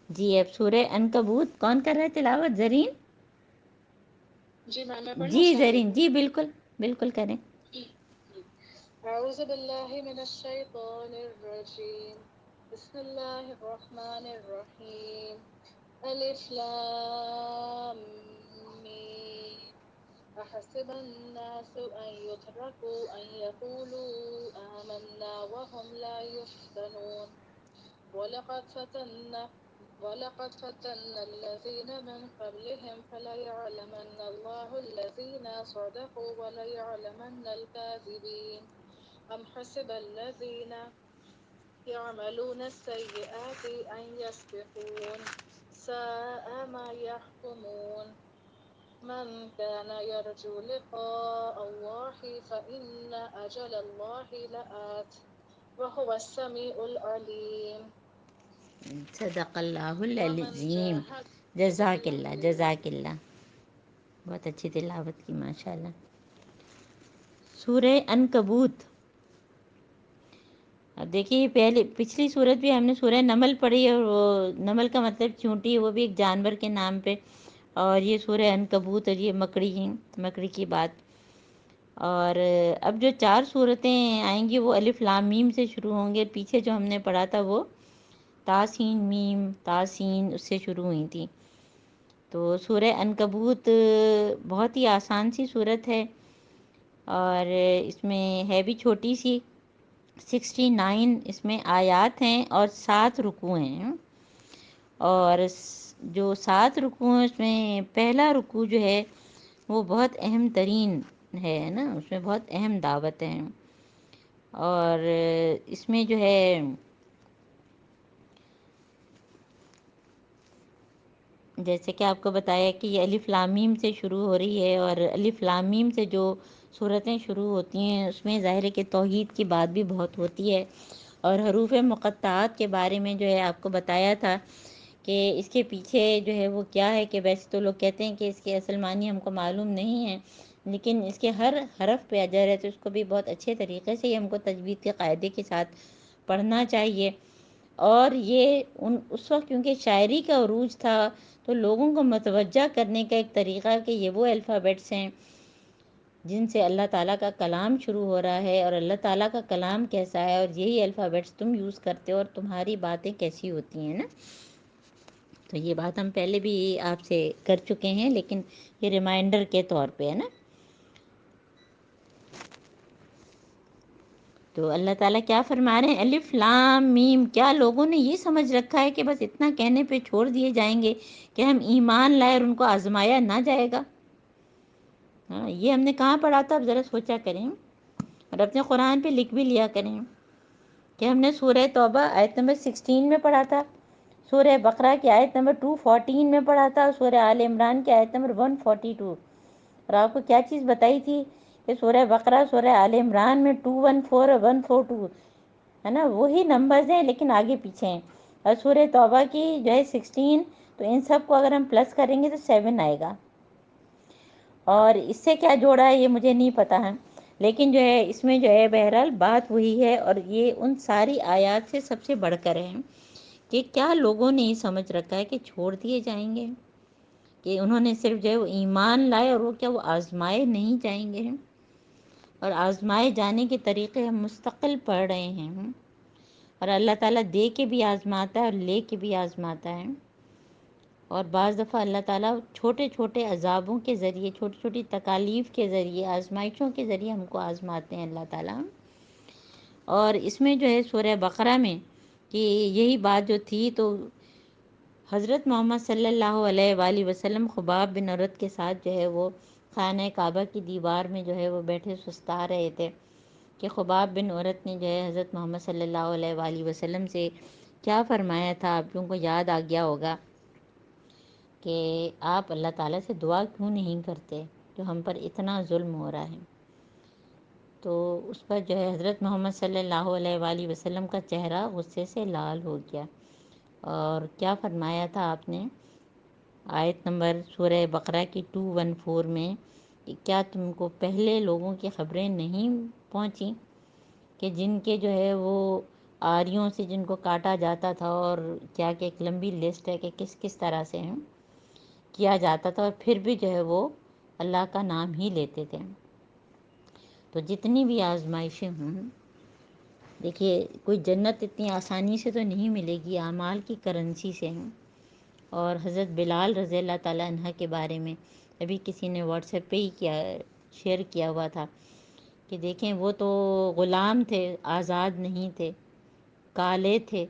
جی اب سورہ عنکبوت کون کر رہا ہے تلاوت؟ زرین؟ جی میں پڑھ لوں؟ جی السلام زرین، علیکم. جی بالکل بالکل کریں. اعوذ باللہ من الشیطان الرجیم. بسم اللہ الرحمن الرحیم. الف لام میم. أحسب الناس أن يتركوا أن يقولوا آمنا وهم لا يفتنون. ولقد فتنا ولقد فتنا الذين من قبلهم فليعلمن الله الذين صدقوا وليعلمن الكاذبين. أم حسب الذين يعملون السيئات أن يسبقون. ساء ما يحكمون. من كان يرجو لقاء الله فإن أجل الله لآت وهو السميع العليم. صدق اللہ ومن العظیم. جاهد. صدق جزاک اللہ اللہ علیہ وسلم. جزاک اللہ. بہت اچھی تلاوت کی ماشاء اللہ. سورہ عنکبوت. اب دیکھیے پہلے پچھلی صورت بھی ہم نے سورہ نمل پڑھی، اور وہ نمل کا مطلب چونٹی، وہ بھی ایک جانور کے نام پہ. اور یہ سورہ عنکبوت، اور یہ مکڑی ہیں، مکڑی کی بات. اور اب جو 4 صورتیں آئیں گی وہ الف لام میم سے شروع ہوں گے. پیچھے جو ہم نے پڑھا تھا وہ تاسین میم تاسین اس سے شروع ہوئی تھی. تو سورہ عنکبوت بہت ہی آسان سی صورت ہے، اور اس میں ہے بھی چھوٹی سی. 69 اس میں آیات ہیں اور 7 رکوع ہیں. اور جو 7 رکوع ہیں اس میں پہلا رکوع جو ہے وہ بہت اہم ترین ہے نا، اس میں بہت اہم دعوت ہے. اور اس میں جو ہے جیسے کہ آپ کو بتایا کہ یہ الف لام میم سے شروع ہو رہی ہے، اور الف لام میم سے جو صورتیں شروع ہوتی ہیں اس میں ظاہر ہے کہ توحید کی بات بھی بہت ہوتی ہے. اور حروف مقطعات کے بارے میں جو ہے آپ کو بتایا تھا کہ اس کے پیچھے جو ہے وہ کیا ہے. کہ ویسے تو لوگ کہتے ہیں کہ اس کے اصل معنی ہم کو معلوم نہیں ہے، لیکن اس کے ہر حرف پہ اجر ہے، تو اس کو بھی بہت اچھے طریقے سے ہم کو تجوید کے قاعدے کے ساتھ پڑھنا چاہیے. اور یہ اس وقت کیونکہ شاعری کا عروج تھا تو لوگوں کو متوجہ کرنے کا ایک طریقہ کہ یہ وہ الفابیٹس ہیں جن سے اللہ تعالیٰ کا کلام شروع ہو رہا ہے، اور اللہ تعالیٰ کا کلام کیسا ہے، اور یہی الفابیٹس تم یوز کرتے ہو اور تمہاری باتیں کیسی ہوتی ہیں نا. تو یہ بات ہم پہلے بھی آپ سے کر چکے ہیں، لیکن یہ ریمائنڈر کے طور پہ ہے نا. تو اللہ تعالیٰ کیا فرما رہے ہیں؟ الف لام میم. کیا لوگوں نے یہ سمجھ رکھا ہے کہ بس اتنا کہنے پہ چھوڑ دیے جائیں گے کہ ہم ایمان لائے اور ان کو آزمایا نہ جائے گا؟ ہاں، یہ ہم نے کہاں پڑھا تھا؟ اب ذرا سوچا کریں اور اپنے قرآن پہ لکھ بھی لیا کریں کہ ہم نے سورہ توبہ آیت نمبر 16 میں پڑھا تھا، سورہ بقرہ کی آیت نمبر 214 میں پڑھا تھا، اور سورہ آل عمران کی آیت نمبر 142. اور آپ کو کیا چیز بتائی تھی کہ سورہ بقرہ سورہ آل عمران میں 214 اور 142 ہے نا، وہی نمبرز ہیں لیکن آگے پیچھے ہیں. اور سورہ توبہ کی جو ہے 16، تو ان سب کو اگر ہم پلس کریں گے تو 7 آئے گا. اور اس سے کیا جوڑا ہے یہ مجھے نہیں پتہ ہے، لیکن جو ہے اس میں جو ہے بہرحال بات وہی ہے. اور یہ ان ساری آیات سے سب سے بڑھ کر ہے کہ کیا لوگوں نے یہ سمجھ رکھا ہے کہ چھوڑ دیے جائیں گے، کہ انہوں نے صرف جو ہے وہ ایمان لائے اور وہ کیا وہ آزمائے نہیں جائیں گے. اور آزمائے جانے کے طریقے ہم مستقل پڑھ رہے ہیں، اور اللہ تعالیٰ دے کے بھی آزماتا ہے اور لے کے بھی آزماتا ہے. اور بعض دفعہ اللہ تعالیٰ چھوٹے چھوٹے عذابوں کے ذریعے، چھوٹی چھوٹی تکالیف کے ذریعے، آزمائشوں کے ذریعے ہم کو آزماتے ہیں اللہ تعالیٰ. اور اس میں جو ہے سورہ بقرہ میں کہ یہی بات جو تھی، تو حضرت محمد صلی اللہ علیہ وآلہ وسلم خباب بن عرت کے ساتھ جو ہے وہ خانہ کعبہ کی دیوار میں جو ہے وہ بیٹھے سستا رہے تھے کہ خباب بن عرت نے جو ہے حضرت محمد صلی اللہ علیہ وآلہ وسلم سے کیا فرمایا تھا. آپ لوگوں کو یاد آ گیا ہوگا کہ آپ اللہ تعالیٰ سے دعا کیوں نہیں کرتے جو ہم پر اتنا ظلم ہو رہا ہے. تو اس پر جو ہے حضرت محمد صلی اللہ علیہ وآلہ وسلم کا چہرہ غصے سے لال ہو گیا. اور کیا فرمایا تھا آپ نے آیت نمبر سورہ بقرہ کی 214 میں کہ کیا تم کو پہلے لوگوں کی خبریں نہیں پہنچیں کہ جن کے جو ہے وہ آریوں سے جن کو کاٹا جاتا تھا، اور کیا کہ ایک لمبی لسٹ ہے کہ کس کس طرح سے کیا جاتا تھا، اور پھر بھی جو ہے وہ اللہ کا نام ہی لیتے تھے۔ تو جتنی بھی آزمائشیں ہوں، دیکھیے کوئی جنت اتنی آسانی سے تو نہیں ملے گی، اعمال کی کرنسی سے ہیں۔ اور حضرت بلال رضی اللہ تعالیٰ عنہ کے بارے میں ابھی کسی نے واٹس ایپ پہ ہی شیئر کیا ہوا تھا کہ دیکھیں وہ تو غلام تھے، آزاد نہیں تھے، کالے تھے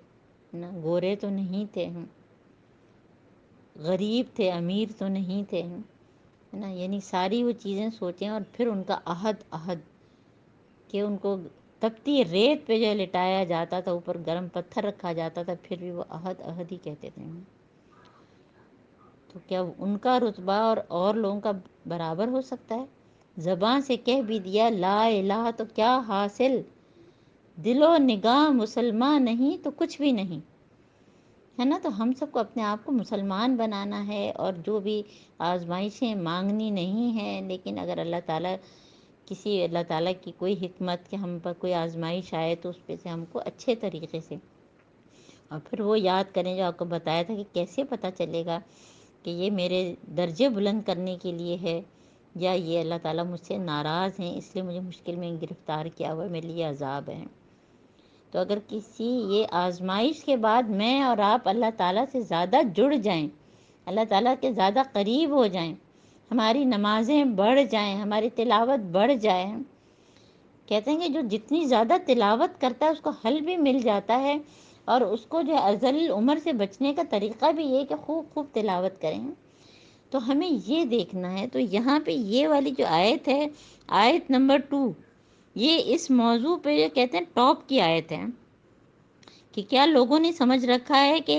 نا، گورے تو نہیں تھے، غریب تھے، امیر تو نہیں تھے، ہے نا، یعنی ساری وہ چیزیں سوچیں، اور پھر ان کا عہد کہ ان کو تپتی ریت پہ جو لٹایا جاتا تھا، اوپر گرم پتھر رکھا جاتا تھا، پھر بھی وہ عہد ہی کہتے تھے۔ تو کیا ان کا رتبہ اور لوگوں کا برابر ہو سکتا ہے؟ زبان سے کہہ بھی دیا لا الہ تو کیا حاصل، دل و نگاہ مسلمان نہیں تو کچھ بھی نہیں، ہے نا۔ تو ہم سب کو اپنے آپ کو مسلمان بنانا ہے، اور جو بھی آزمائشیں مانگنی نہیں ہیں، لیکن اگر اللہ تعالیٰ کی کوئی حکمت کہ ہم پر کوئی آزمائش آئے تو اس پہ سے ہم کو اچھے طریقے سے، اور پھر وہ یاد کریں جو آپ کو بتایا تھا کہ کیسے پتہ چلے گا کہ یہ میرے درجے بلند کرنے کے لیے ہے، یا یہ اللہ تعالیٰ مجھ سے ناراض ہیں اس لیے مجھے مشکل میں گرفتار کیا ہوا ہے، میرے لیے عذاب ہے۔ تو اگر کسی یہ آزمائش کے بعد میں اور آپ اللہ تعالیٰ سے زیادہ جڑ جائیں، اللہ تعالیٰ کے زیادہ قریب ہو جائیں، ہماری نمازیں بڑھ جائیں، ہماری تلاوت بڑھ جائے، کہتے ہیں کہ جو جتنی زیادہ تلاوت کرتا ہے اس کو حل بھی مل جاتا ہے، اور اس کو جو ازل عمر سے بچنے کا طریقہ بھی یہ کہ خوب خوب تلاوت کریں۔ تو ہمیں یہ دیکھنا ہے۔ تو یہاں پہ یہ والی جو آیت ہے، آیت نمبر 2، یہ اس موضوع پہ جو کہتے ہیں ٹاپ کی آیت ہے کہ کیا لوگوں نے سمجھ رکھا ہے کہ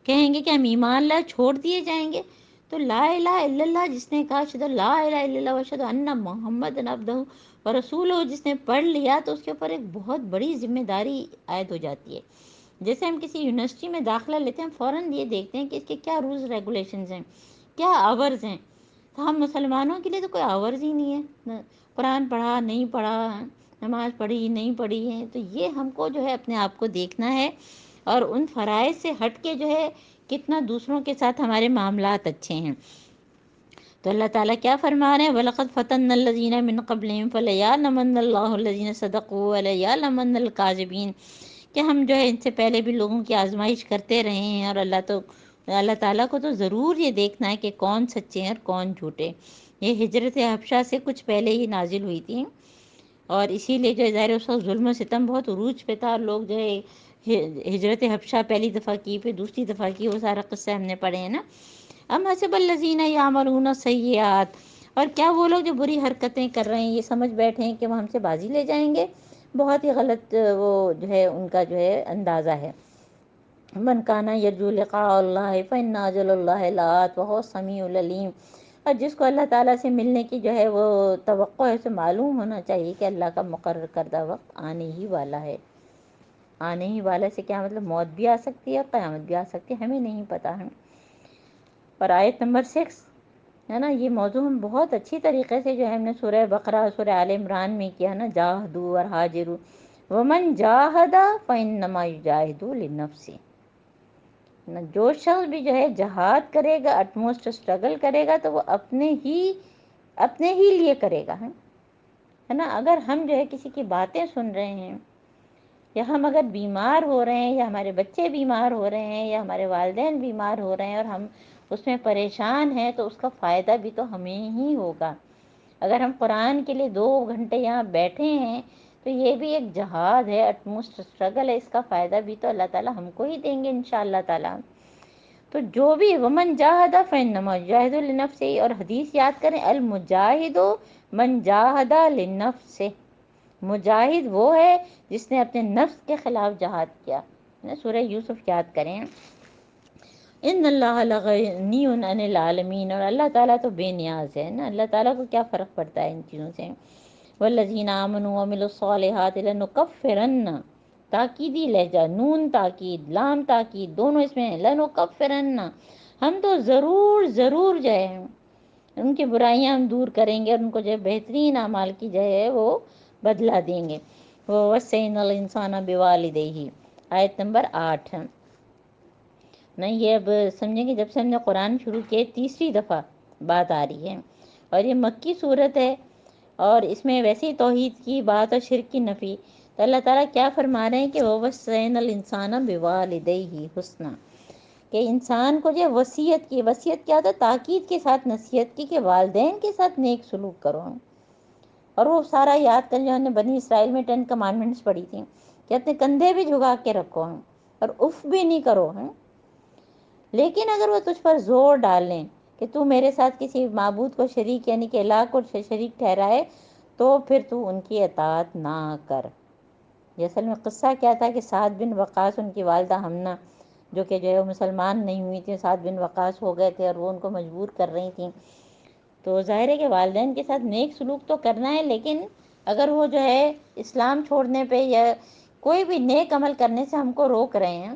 کہیں گے کہ ہم ایمان لا چھوڑ دیے جائیں گے؟ تو لا الہ الا اللہ جس نے کہا اشہد لا الہ الا اللہ واشہد ان محمد عبدہ و رسولہ، جس نے پڑھ لیا تو اس کے اوپر ایک بہت بڑی ذمہ داری عائد ہو جاتی ہے۔ جیسے ہم کسی یونیورسٹی میں داخلہ لیتے ہیں، فوراً یہ دیکھتے ہیں کہ اس کے کیا رولز ریگولیشنز ہیں، کیا آورز ہیں۔ تو ہم مسلمانوں کے لیے تو کوئی آورز ہی نہیں ہے، قرآن پڑھا نہیں پڑھا، نماز پڑھی نہیں پڑھی ہے۔ تو یہ ہم کو جو ہے اپنے آپ کو دیکھنا ہے، اور ان فرائض سے ہٹ کے جو ہے کتنا دوسروں کے ساتھ ہمارے معاملات اچھے ہیں۔ تو اللہ تعالیٰ کیا فرما رہے ہیں؟ وَلَقَدْ فَتَنَّا الَّذِينَ مِن قَبْلِهِمْ فَلَيَعْلَمَنَّ اللَّهُ الَّذِينَ صَدَقُوا وَلَيَعْلَمَنَّ الْكَاذِبِينَ، کہ ہم جو ہے ان سے پہلے بھی لوگوں کی آزمائش کرتے رہے ہیں، اور اللہ تعالیٰ کو تو ضرور یہ دیکھنا ہے کہ کون سچے ہیں اور کون جھوٹے۔ یہ ہجرت حبشہ سے کچھ پہلے ہی نازل ہوئی تھی، اور اسی لیے جو ظاہر اس وقت ظلم و ستم بہت عروج پہ تھا، اور لوگ جو ہے ہجرت حبشہ پہلی دفعہ کی، پھر دوسری دفعہ کی، وہ سارا قصہ ہم نے پڑھے ہیں نا۔ ام حسب الذین یعملون السیئات، اور کیا وہ لوگ جو بری حرکتیں کر رہے ہیں یہ سمجھ بیٹھے ہیں کہ وہ ہم سے بازی لے جائیں گے؟ بہت ہی غلط وہ جو ہے ان کا جو ہے اندازہ ہے۔ من کانا یرجو لقاء اللہ فإن أجل اللہ لآت وهو السمیع العلیم، اور جس کو اللہ تعالیٰ سے ملنے کی جو ہے وہ توقع ہے، اسے معلوم ہونا چاہیے کہ اللہ کا مقرر کردہ وقت آنے ہی والا ہے۔ آنے ہی والا سے کیا مطلب؟ موت بھی آ سکتی ہے، قیامت بھی آ سکتی ہے، ہمیں نہیں پتہ ہے۔ اور آیت نمبر 6 ہے نا، یہ موضوع ہم بہت اچھی طریقے سے جو ہے ہم نے سورہ بقرہ اور سورہ آل عمران میں کیا نا، جاہدوا اور ہاجروا، ومن جاہد فانما یجاہد لنفسہ، جو شخص بھی جو ہے جہاد کرے گا، اٹموسٹ اسٹرگل کرے گا، تو وہ اپنے ہی لیے کرے گا، ہے نا۔ اگر ہم جو ہے کسی کی باتیں سن رہے ہیں، یا ہم اگر بیمار ہو رہے ہیں، یا ہمارے بچے بیمار ہو رہے ہیں، یا ہمارے والدین بیمار ہو رہے ہیں، اور ہم اس میں پریشان ہیں، تو اس کا فائدہ بھی تو ہمیں ہی ہوگا۔ اگر ہم قرآن کے لیے 2 گھنٹے یہاں بیٹھے ہیں تو یہ بھی ایک جہاد ہے، اٹموسٹ اسٹرگل ہے، اس کا فائدہ بھی تو اللہ تعالیٰ ہم کو ہی دیں گے انشاءاللہ تعالیٰ۔ تو جو بھی ومن جاہد فانما یجاہد لنفسہ، اور حدیث یاد کریں، المجاہد من جاہد لنفسہ، مجاہد وہ ہے جس نے اپنے نفس کے خلاف جہاد کیا۔ سورہ یوسف یاد کریں، ان اللہ لغنی عن العالمین، اور اللہ تعالیٰ تو بے نیاز ہے نا، اللہ تعالیٰ کو کیا فرق پڑتا ہے ان چیزوں سے۔ والذین آمنوا وعملوا الصالحات لنکفرن، تاکیدی لہجہ، نون تاکید لام تاکید دونوں اس میں ہیں، لنکفرن، ہم تو ضرور جو ہے ان کی برائیاں ہم دور کریں گے، اور ان کو جو ہے بہترین اعمال کی جو ہے وہ بدلہ دیں گے۔ وَوَصَّيْنَا الْإِنسَانَ بِوَالِدَيْهِ، آیت نمبر 8 ہے نہیں. یہ اب سمجھیں کہ جب سے ہم نے قرآن شروع کیے تیسری دفعہ بات آ رہی ہے، اور یہ مکی صورت ہے، اور اس میں ویسے ہی توحید کی بات اور شرک کی نفی. تو اللہ تعالیٰ کیا فرما رہے ہیں کہ وَوَصَّيْنَا الْإِنسَانَ بِوَالِدَيْهِ حُسْنًا، کہ انسان کو جو وصیت کی، وصیت کیا ہوتا ہے؟ تاکید کے ساتھ نصیحت کی کہ والدین کے ساتھ نیک سلوک کرو. اور وہ سارا یاد کر جو ہم نے بنی اسرائیل میں 10 کمانڈمنٹس پڑھی تھیں کہ اپنے کندھے بھی جھکا کے رکھو اور اف بھی نہیں کرو. لیکن اگر وہ تجھ پر زور ڈال لیں کہ تو میرے ساتھ کسی معبود کو شریک یعنی کہ الہ کو شریک ٹھہرائے، تو پھر تو ان کی اطاعت نہ کر. یہ اصل میں قصہ کیا تھا کہ سعد بن وقاص، ان کی والدہ حمنہ، جو کہ جو ہے وہ مسلمان نہیں ہوئی تھی، سعد بن وقاص ہو گئے تھے اور وہ ان کو مجبور کر رہی تھیں. تو ظاہر ہے کہ والدین کے ساتھ نیک سلوک تو کرنا ہے، لیکن اگر وہ جو ہے اسلام چھوڑنے پہ یا کوئی بھی نیک عمل کرنے سے ہم کو روک رہے ہیں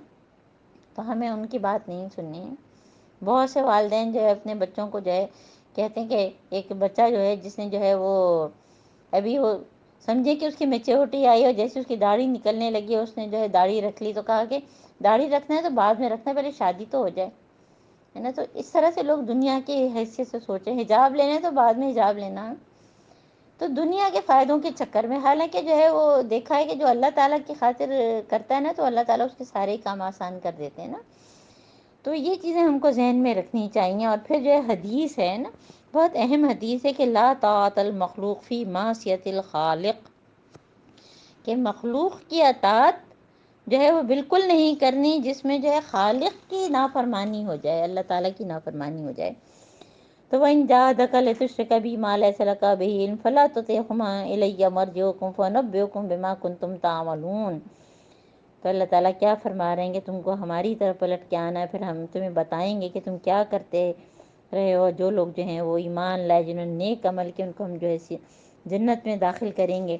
تو ہمیں ان کی بات نہیں سننی ہے. بہت سے والدین جو ہے اپنے بچوں کو جو ہے کہتے ہیں کہ ایک بچہ جو ہے جس نے جو ہے وہ ابھی وہ سمجھے کہ اس کی میچورٹی آئی اور جیسے اس کی داڑھی نکلنے لگی، اس نے جو ہے داڑھی رکھ لی، تو کہا کہ داڑھی رکھنا ہے تو بعد میں رکھنا ہے، پہلے شادی تو ہو جائے، ہے نا. تو اس طرح سے لوگ دنیا کی حیثیت سے سوچیں، حجاب لینا ہے تو بعد میں حجاب لینا ہے. تو دنیا کے فائدوں کے چکر میں، حالانکہ جو ہے وہ دیکھا ہے کہ جو اللہ تعالیٰ کی خاطر کرتا ہے نا تو اللہ تعالیٰ اس کے سارے کام آسان کر دیتے ہیں نا. تو یہ چیزیں ہم کو ذہن میں رکھنی چاہیے. اور پھر جو ہے حدیث ہے نا، بہت اہم حدیث ہے کہ لا طاعت المخلوق فی معصیت الخالق، کہ مخلوق کی اطاعت جو ہے وہ بالکل نہیں کرنی جس میں جو ہے خالق کی نافرمانی ہو جائے، اللہ تعالیٰ کی نافرمانی ہو جائے. تو وَإِن جَاهَدَاكَ لِتُشْرِكَ بِي مَا لَيْسَ لَكَ بِهِ عِلْمٌ فَلَا تُطِعْهُمَا إِلَيَّ مَرْجِعُكُمْ فَأُنَبِّئُكُم بِمَا كُنتُمْ تَعْمَلُونَ. تو اللہ تعالیٰ کیا فرما رہے ہیں کہ تم کو ہماری طرف پلٹ کے آنا ہے، پھر ہم تمہیں بتائیں گے کہ تم کیا کرتے رہے ہو. جو لوگ جو ہیں وہ ایمان لائے، جنہوں نے نیک عمل کیا، ان کو ہم جو ہے جنت میں داخل کریں گے.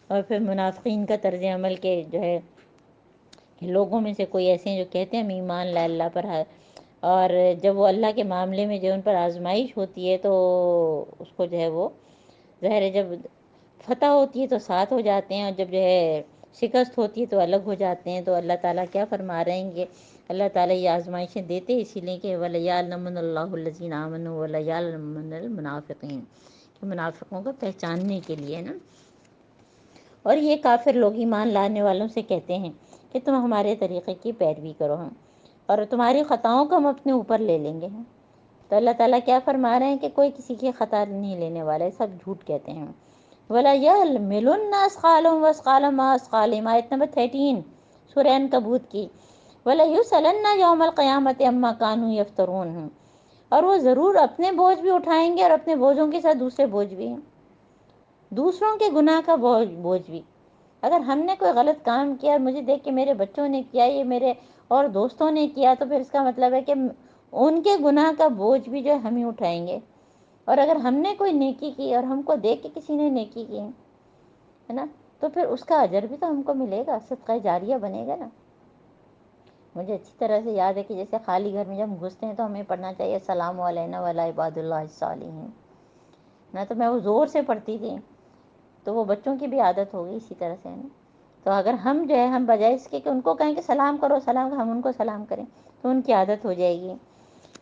اور پھر منافقین کا طرز عمل کے جو ہے لوگوں میں سے کوئی ایسے ہیں جو کہتے ہیں ہم ایمان لائے اللہ پر ہے، اور جب وہ اللہ کے معاملے میں جو ان پر آزمائش ہوتی ہے تو اس کو جو ہے وہ ظاہر ہے جب فتح ہوتی ہے تو ساتھ ہو جاتے ہیں، اور جب جو ہے شکست ہوتی ہے تو الگ ہو جاتے ہیں. تو اللہ تعالیٰ کیا فرما رہے ہیں کہ اللہ تعالیٰ یہ آزمائشیں دیتے اسی لیے کہ وَلَيَعْلَمَنَ اللَّهُ الَّذِينَ آمَنُوا وَلَيَعْلَمَنَ الْمُنَافِقِينَ، کہ منافقوں کو پہچاننے کے لیے نا. اور یہ کافر لوگ ایمان لانے والوں سے کہتے ہیں کہ تم ہمارے طریقے کی پیروی کرو اور تمہاری خطاؤں کو ہم اپنے اوپر لے لیں گے. تو اللہ تعالیٰ کیا فرما رہے ہیں کہ کوئی کسی کی خطا نہیں لینے والے، سب جھوٹ کہتے ہیں. وَلَا يَحْمِلُنَّ أَثْقَالَهُمْ وَأَثْقَالًا مَّعَ أَثْقَالِهِمْ، آیت نمبر 13 سورہ عنکبوت کی. وَلَا يُسْأَلَنَّ يَوْمَ الْقِيَامَةِ عَمَّا كَانُوا يَفْتَرُونَ، اور وہ ضرور اپنے بوجھ بھی اٹھائیں گے اور اپنے بوجھوں کے ساتھ دوسرے بوجھ بھی ہیں، دوسروں کے گناہ کا بوجھ بھی. اگر ہم نے کوئی غلط کام کیا، مجھے دیکھ کے میرے بچوں نے کیا، یہ میرے اور دوستوں نے کیا، تو پھر اس کا مطلب ہے کہ ان کے گناہ کا بوجھ بھی جو ہے ہم ہی اٹھائیں گے. اور اگر ہم نے کوئی نیکی کی اور ہم کو دیکھ کے کسی نے نیکی کی ہے نا، تو پھر اس کا اجر بھی تو ہم کو ملے گا، صدقہ جاریہ بنے گا نا. مجھے اچھی طرح سے یاد ہے کہ جیسے خالی گھر میں جب ہم گھستے ہیں تو ہمیں پڑھنا چاہیے السلام علینا وعلی عباد اللہ الصالحین نا. تو میں وہ زور سے پڑھتی تھی، تو وہ بچوں کی بھی عادت ہوگی اسی طرح سے نا. تو اگر ہم جو ہے ہم بجائے اس کے کہ ان کو کہیں کہ سلام کرو سلام کرو، ہم ان کو سلام کریں تو ان کی عادت ہو جائے گی.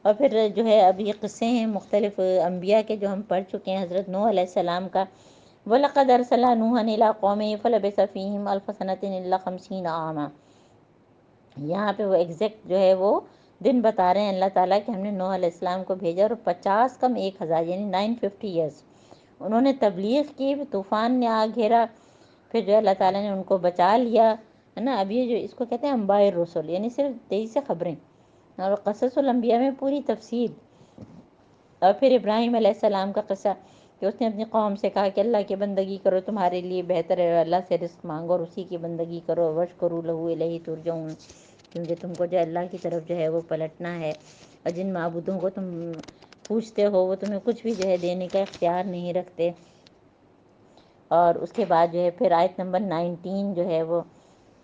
اور پھر جو ہے اب یہ قصے ہیں مختلف انبیاء کے جو ہم پڑھ چکے ہیں. حضرت نوح علیہ السلام کا وَلَقَدْ أَرْسَلْنَا نُوحًا إِلَىٰ قَوْمِهِ فَلَبِثَ فِيهِمْ أَلْفَ سَنَةٍ إِلَّا 50 عَامًا. یہاں پہ وہ ایگزیکٹ جو ہے وہ دن بتا رہے ہیں اللہ تعالیٰ کہ ہم نے نوح علیہ السلام کو بھیجا اور 50 کم 1000 یعنی 950 ایئرس انہوں نے تبلیغ کی. طوفان نے آ گھیرا، پھر جو اللہ تعالیٰ نے ان کو بچا لیا ہے نا. اب یہ جو اس کو کہتے ہیں انباء الرسل، یعنی صرف 23 خبریں، اور قصص الانبیاء میں پوری تفصیل. اور پھر ابراہیم علیہ السلام کا قصہ کہ اس نے اپنی قوم سے کہا کہ اللہ کی بندگی کرو، تمہارے لیے بہتر ہے، اللہ سے رزق مانگو اور اسی کی بندگی کرو. وَاشْكُرُوا لَهُ إِلَيْهِ تُرْجَعُونَ، کیونکہ تم کو جو اللہ کی طرف جو ہے وہ پلٹنا ہے. اور جن معبودوں کو تم پوچھتے ہو وہ تمہیں کچھ بھی جو ہے دینے کا اختیار نہیں رکھتے. اور اس کے بعد جو ہے پھر آیت نمبر 19 جو ہے وہ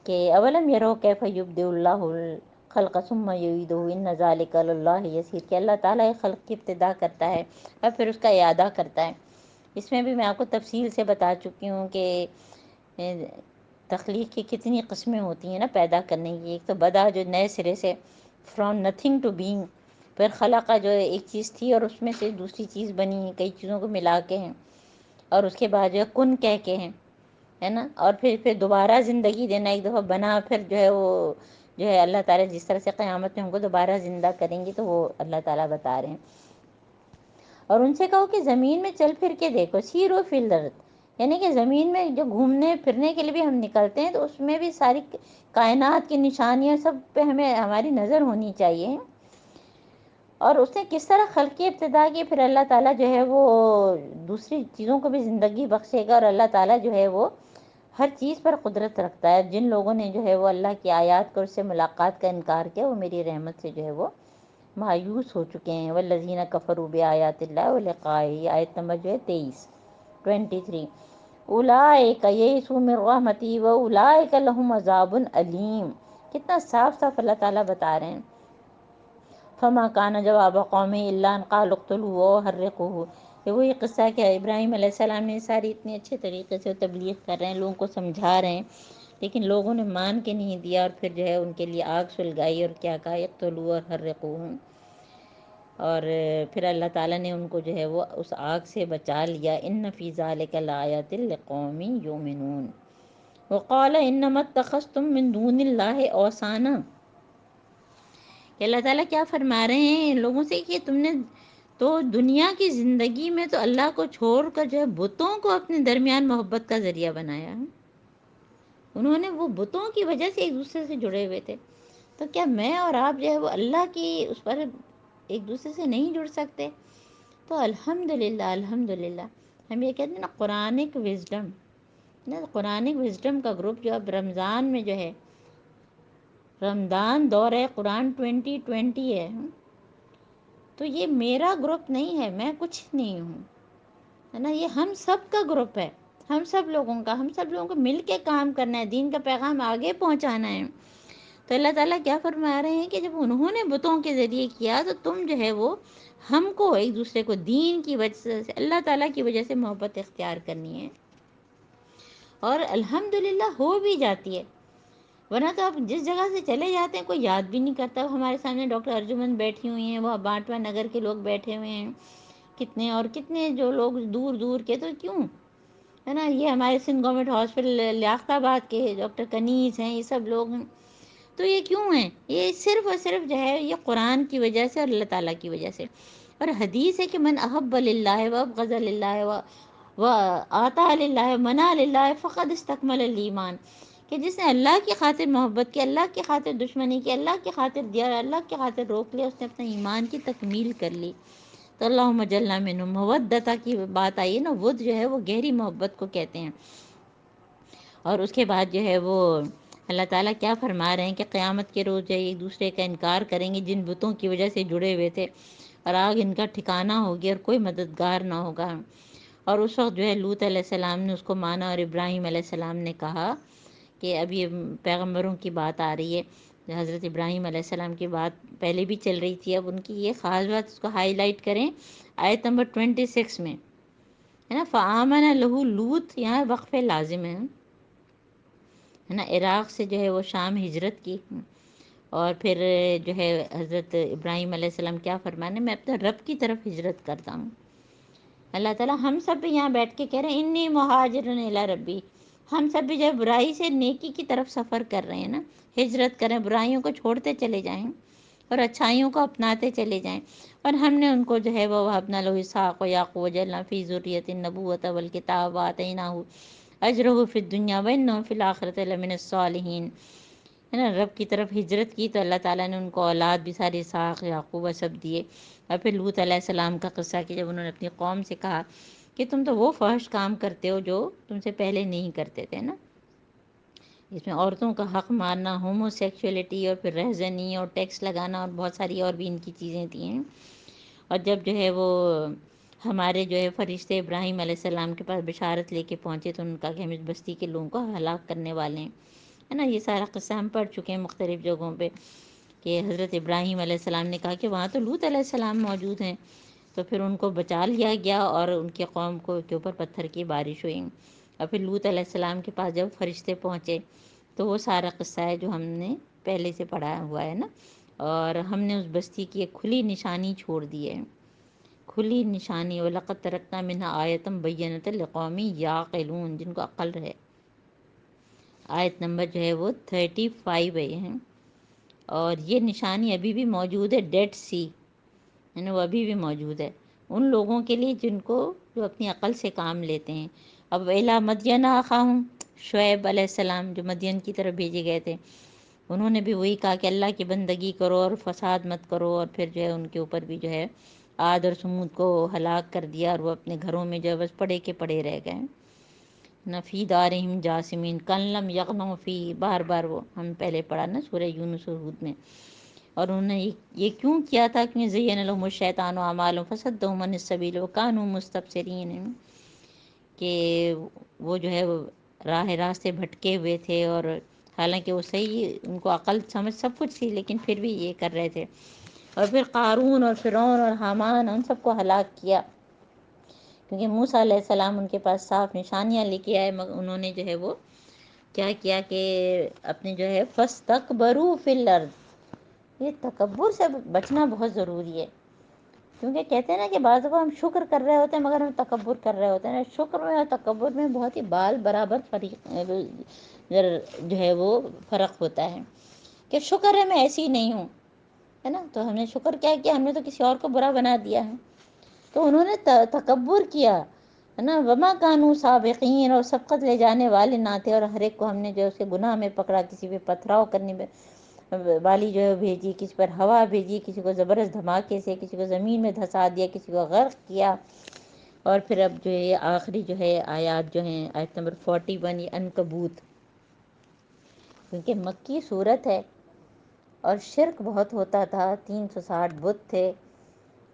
کہ اولم یروا کیف یبدئ اللہ الخلق ثم یعیدہ ان ذلک علی اللہ یسیر، کہ اللہ تعالیٰ خلق کی ابتدا کرتا ہے اور پھر اس کا اعادہ کرتا ہے. اس میں بھی میں آپ کو تفصیل سے بتا چکی ہوں کہ تخلیق کی کتنی قسمیں ہوتی ہیں نا پیدا کرنے کی. ایک تو بدا جو نئے سرے سے فرام نتھنگ ٹو بینگ، پھر خلقہ جو ایک چیز تھی اور اس میں سے دوسری چیز بنی، کئی چیزوں کو ملا کے ہیں، اور اس کے بعد جو ہے کن کہہ کے ہیں، ہے نا، اور پھر دوبارہ زندگی دینا، ایک دفعہ بنا پھر جو ہے وہ جو ہے اللہ تعالیٰ جس طرح سے قیامت میں ہم کو دوبارہ زندہ کریں گے، تو وہ اللہ تعالیٰ بتا رہے ہیں. اور ان سے کہو کہ زمین میں چل پھر کے دیکھو، سیرو فی الارض، یعنی کہ زمین میں جو گھومنے پھرنے کے لیے بھی ہم نکلتے ہیں تو اس میں بھی ساری کائنات کی نشانیاں سب پہ ہمیں ہماری نظر ہونی چاہیے. اور اس نے کس طرح خلق کی ابتدا کی، پھر اللہ تعالیٰ جو ہے وہ دوسری چیزوں کو بھی زندگی بخشے گا، اور اللہ تعالیٰ جو ہے وہ ہر چیز پر قدرت رکھتا ہے. جن لوگوں نے جو ہے وہ اللہ کی آیات کو، اس سے ملاقات کا انکار کیا، وہ میری رحمت سے جو ہے وہ مایوس ہو چکے ہیں. والذین کفروا بآیات اللہ ولقائہ، آیت نمبر جو ہے 23 اولئک یئسوا من رحمتی واولئک لهم عذاب علیم. کتنا صاف صاف اللہ تعالیٰ بتا رہے ہیں. فما کان جواب قومہ الا ان قالوا اقتلوہ وحرقوہ. یہ وہی قصہ ہے کہ ابراہیم علیہ السلام نے ساری اتنے اچھے طریقے سے تبلیغ کر رہے ہیں، لوگوں کو سمجھا رہے ہیں، لیکن لوگوں نے مان کے نہیں دیا، اور پھر جو ہے ان کے لیے آگ سلگائی اور کیا کہا، اقتلوہ وحرقوہ. اور پھر اللہ تعالیٰ نے ان کو جو ہے وہ اس آگ سے بچا لیا. ان فی ذلک لآیات لقوم یؤمنون. وقال انما اتخذتم من دون اللہ اوثانا. کہ اللہ تعالیٰ کیا فرما رہے ہیں ان لوگوں سے کہ تم نے تو دنیا کی زندگی میں تو اللہ کو چھوڑ کر جو ہے بتوں کو اپنے درمیان محبت کا ذریعہ بنایا ہے. انہوں نے وہ بتوں کی وجہ سے ایک دوسرے سے جڑے ہوئے تھے. تو کیا میں اور آپ جو ہے وہ اللہ کی اس پر ایک دوسرے سے نہیں جڑ سکتے؟ تو الحمدللہ الحمدللہ ہم یہ کہتے ہیں نا قرآنک وزڈم، نا قرآنک وزڈم کا گروپ جو اب رمضان میں جو ہے، رمضان دورہ قرآن 2020 ہے، تو یہ میرا گروپ نہیں ہے، میں کچھ نہیں ہوں، ہے نا، یہ ہم سب کا گروپ ہے، ہم سب لوگوں کا، ہم سب لوگوں کو مل کے کام کرنا ہے، دین کا پیغام آگے پہنچانا ہے. تو اللہ تعالیٰ کیا فرما رہے ہیں کہ جب انہوں نے بتوں کے ذریعے کیا تو تم جو ہے وہ ہم کو ایک دوسرے کو دین کی وجہ سے، اللہ تعالیٰ کی وجہ سے محبت اختیار کرنی ہے. اور الحمدللہ ہو بھی جاتی ہے، ورنہ تو آپ جس جگہ سے چلے جاتے ہیں کوئی یاد بھی نہیں کرتا. ہمارے سامنے ڈاکٹر ارجمن بیٹھی ہوئی ہیں، وہ بانٹوا نگر کے لوگ بیٹھے ہوئے ہیں، کتنے اور کتنے جو لوگ دور دور کے، تو کیوں، ہے نا، یہ ہمارے سندھ گورنمنٹ ہاسپٹل لیاقت آباد کے ڈاکٹر کنیز ہیں، یہ سب لوگ ہیں. تو یہ کیوں ہیں؟ یہ صرف اور صرف جو ہے یہ قرآن کی وجہ سے اور اللہ تعالیٰ کی وجہ سے. اور حدیث ہے کہ من احب للہ و ابغض للہ و آطاع للہ و منع للہ فقد استکمل الایمان. کہ جس نے اللہ کی خاطر محبت کی، اللہ کی خاطر دشمنی کی، اللہ کی خاطر دیا اور اللہ کی خاطر روک لیا، اس نے اپنے ایمان کی تکمیل کر لی. تو اللہم اجعلنا منہم. مودتا کی بات آئی ہے نا، ود جو ہے وہ گہری محبت کو کہتے ہیں. اور اس کے بعد جو ہے وہ اللہ تعالیٰ کیا فرما رہے ہیں کہ قیامت کے روز جو ایک دوسرے کا انکار کریں گے جن بتوں کی وجہ سے جڑے ہوئے تھے، اور آگ ان کا ٹھکانہ ہوگی اور کوئی مددگار نہ ہوگا. اور اس وقت جو ہے لوط علیہ السلام نے اس کو مانا، اور ابراہیم علیہ السلام نے کہا کہ اب یہ پیغمبروں کی بات آ رہی ہے. حضرت ابراہیم علیہ السلام کی بات پہلے بھی چل رہی تھی، اب ان کی یہ خاص بات اس کو ہائی لائٹ کریں آیت نمبر 26 میں، ہے نا. فآمن لہو لوط، یہاں وقف لازم ہے نا. عراق سے جو ہے وہ شام ہجرت کی، اور پھر جو ہے حضرت ابراہیم علیہ السلام کیا فرمانے، میں اپنے رب کی طرف ہجرت کرتا ہوں. اللہ تعالیٰ ہم سب بھی یہاں بیٹھ کے کہہ رہے ہیں انی مہاجر الی ربی. ہم سب بھی جو ہے برائی سے نیکی کی طرف سفر کر رہے ہیں نا، ہجرت کریں، برائیوں کو چھوڑتے چلے جائیں اور اچھائیوں کو اپناتے چلے جائیں. اور ہم نے ان کو جو ہے وہ وہبنا لہ اسحاق و یعقوب وجعلنا فی ذریۃ النبوۃ والکتاب وآتیناہ اجرہ فی الدنیا وانہ فی الآخرۃ لمن الصالحین. ہے نا، رب کی طرف ہجرت کی تو اللہ تعالیٰ نے ان کو اولاد بھی سارے اسحاق یعقوب سب دیے. اور پھر لوط علیہ السلام کا قصہ کہ جب انہوں نے اپنی قوم سے کہا کہ تم تو وہ فحش کام کرتے ہو جو تم سے پہلے نہیں کرتے تھے نا، اس میں عورتوں کا حق مارنا، ہومو سیکشولیٹی، اور پھر رہزنی اور ٹیکس لگانا اور بہت ساری اور بھی ان کی چیزیں تھیں. اور جب جو ہے وہ ہمارے جو ہے فرشتے ابراہیم علیہ السلام کے پاس بشارت لے کے پہنچے تو ان کا کہ ہم اس بستی کے لوگوں کو ہلاک کرنے والے ہیں، ہے نا. یہ سارا قصہ ہم پڑھ چکے ہیں مختلف جگہوں پہ کہ حضرت ابراہیم علیہ السلام نے کہا کہ وہاں تو لوط علیہ السلام موجود ہیں، تو پھر ان کو بچا لیا گیا اور ان کی قوم کو کے اوپر پتھر کی بارش ہوئی. اور پھر لوط علیہ السلام کے پاس جب فرشتے پہنچے تو وہ سارا قصہ ہے جو ہم نے پہلے سے پڑھا ہوا ہے نا، اور ہم نے اس بستی کی ایک کھلی نشانی چھوڑ دی ہے، کھلی نشانی، وَلَقَدْ تَرَكْنَا مِنْهَا آیَةً بَيِّنَةً لِقَوْمٍ يَعْقِلُونَ، جن کو عقل رہے۔ آیت نمبر جو ہے وہ 35 ہے، اور یہ نشانی ابھی بھی موجود ہے، ڈیڈ سی، یعنی وہ ابھی بھی موجود ہے ان لوگوں کے لیے جو اپنی عقل سے کام لیتے ہیں۔ اب وَإِلَىٰ مَدْيَنَ أَخَاهُمْ، شعیب علیہ السلام جو مدین کی طرف بھیجے گئے تھے، انہوں نے بھی وہی کہا کہ اللہ کی بندگی کرو اور فساد مت کرو، اور پھر جو ہے ان کے اوپر بھی جو ہے عاد اور سمود کو ہلاک کر دیا، اور وہ اپنے گھروں میں جو ہے بس پڑے کے پڑے رہ گئے۔ نہ فی دارہم جاسمین کن لم یغنوا فی، بار بار وہ ہم پہلے پڑھا نا سورہ یونس اور ہود میں۔ اور انہوں نے یہ کیوں کیا تھا کہ زین لہم الشیطان اعمالهم فصدهم عن السبیل وکانوا مستبصرین، کہ وہ جو ہے راہ راستے بھٹکے ہوئے تھے، اور حالانکہ وہ صحیح، ان کو عقل سمجھ سب کچھ تھی، لیکن پھر بھی یہ کر رہے تھے۔ اور پھر قارون اور فرعون اور حامان ان سب کو ہلاک کیا، کیونکہ موسیٰ علیہ السلام ان کے پاس صاف نشانیاں لے کے آئے، مگر انہوں نے جو ہے وہ کیا کیا کہ اپنے جو ہے فاستکبروا فی الارض، یہ تکبر سے بچنا بہت ضروری ہے، کیونکہ کہتے ہیں نا کہ بعض کو ہم شکر کر رہے ہوتے ہیں مگر ہم تکبر کر رہے ہوتے ہیں۔ شکر میں اور تکبر میں بہت ہی بال برابر فریق جو ہے وہ فرق ہوتا ہے، کہ شکر ہے میں ایسی نہیں ہوں، ہے نا، تو ہم نے شکر کیا کیا، ہم نے تو کسی اور کو برا بنا دیا ہے، تو انہوں نے تکبر کیا، ہے نا، وما کانوا سابقین، اور سبقت لے جانے والے نہ تھے، اور ہر ایک کو ہم نے جو اس کے گناہ میں پکڑا، کسی پہ پتھراؤ کرنے میں والی جو ہے بھیجی، کسی پر ہوا بھیجی، کسی کو زبردست دھماکے سے، کسی کو زمین میں دھسا دیا، کسی کو غرق کیا۔ اور پھر اب جو ہے آخری جو ہے آیات جو ہیں، آیت نمبر 41 یہ عنکبوت، کیونکہ مکی صورت ہے اور شرک بہت ہوتا تھا، 360 بت تھے،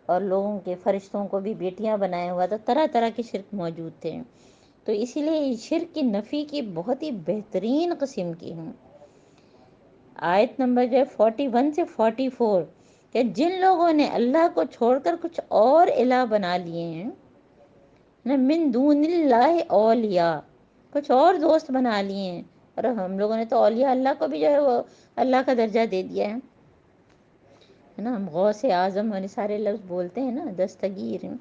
اور لوگوں کے فرشتوں کو بھی بیٹیاں بنایا ہوا تھا، طرح طرح کے شرک موجود تھے، تو اسی لیے شرک کی نفی کی بہت ہی بہترین قسم کی ہوں۔ آیت نمبر جو ہے 41 سے 44، کہ جن لوگوں نے اللہ کو چھوڑ کر کچھ اور الہ بنا لیے ہیں، نہ من دون اللہ اولیاء، کچھ اور دوست بنا لیے ہیں، اور ہم لوگوں نے تو اولیاء اللہ کو بھی جو ہے وہ اللہ کا درجہ دے دیا ہے نا، ہم غوث اعظم اور سارے لفظ بولتے ہیں نا، دستگیر ہیں،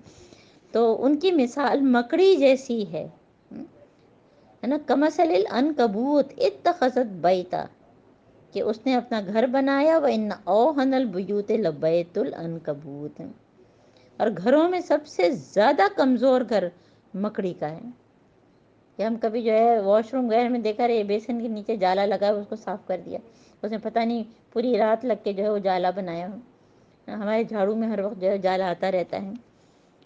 تو ان کی مثال مکڑی جیسی ہے نا، کمثل العنکبوت اتخذت بیتا، کہ اس نے اپنا گھر بنایا، وَإِنَّ أَوْهَنَ الْبُيُوتِ لَبَيْتُ الْعَنْكَبُوتِ، اور گھروں میں سب سے زیادہ کمزور گھر مکڑی کا ہے، کہ ہم کبھی جو ہے واش روم گئے، ہمیں دیکھا رہے بیسن کے نیچے جالا لگا ہے، اس کو صاف کر دیا، اس نے پتہ نہیں پوری رات لگ کے جو ہے وہ جالا بنایا ہو۔ ہمارے جھاڑو میں ہر وقت جو ہے جالا آتا رہتا ہے،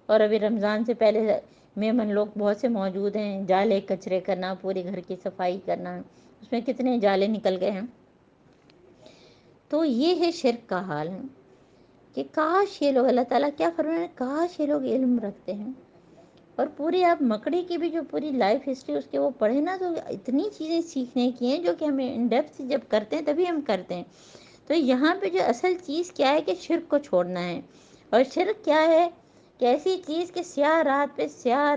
اور ابھی رمضان سے پہلے مہمان لوگ بہت سے موجود ہیں، جالے کچرے کرنا، پورے گھر کی صفائی کرنا، اس میں کتنے جالے نکل گئے ہیں۔ تو یہ ہے شرک کا حال ہے، کہ کاش یہ لوگ، اللہ تعالیٰ کیا فرمایا ہے، کاش یہ لوگ علم رکھتے ہیں، اور پوری آپ مکڑی کی بھی جو پوری لائف ہسٹری اس کے وہ پڑھیں نا، تو اتنی چیزیں سیکھنے کی ہیں جو کہ ہمیں ان ڈیپتھ جب کرتے ہیں تبھی ہم کرتے ہیں۔ تو یہاں پہ جو اصل چیز کیا ہے کہ شرک کو چھوڑنا ہے، اور شرک کیا ہے کہ ایسی چیز کہ سیاہ رات پہ سیاہ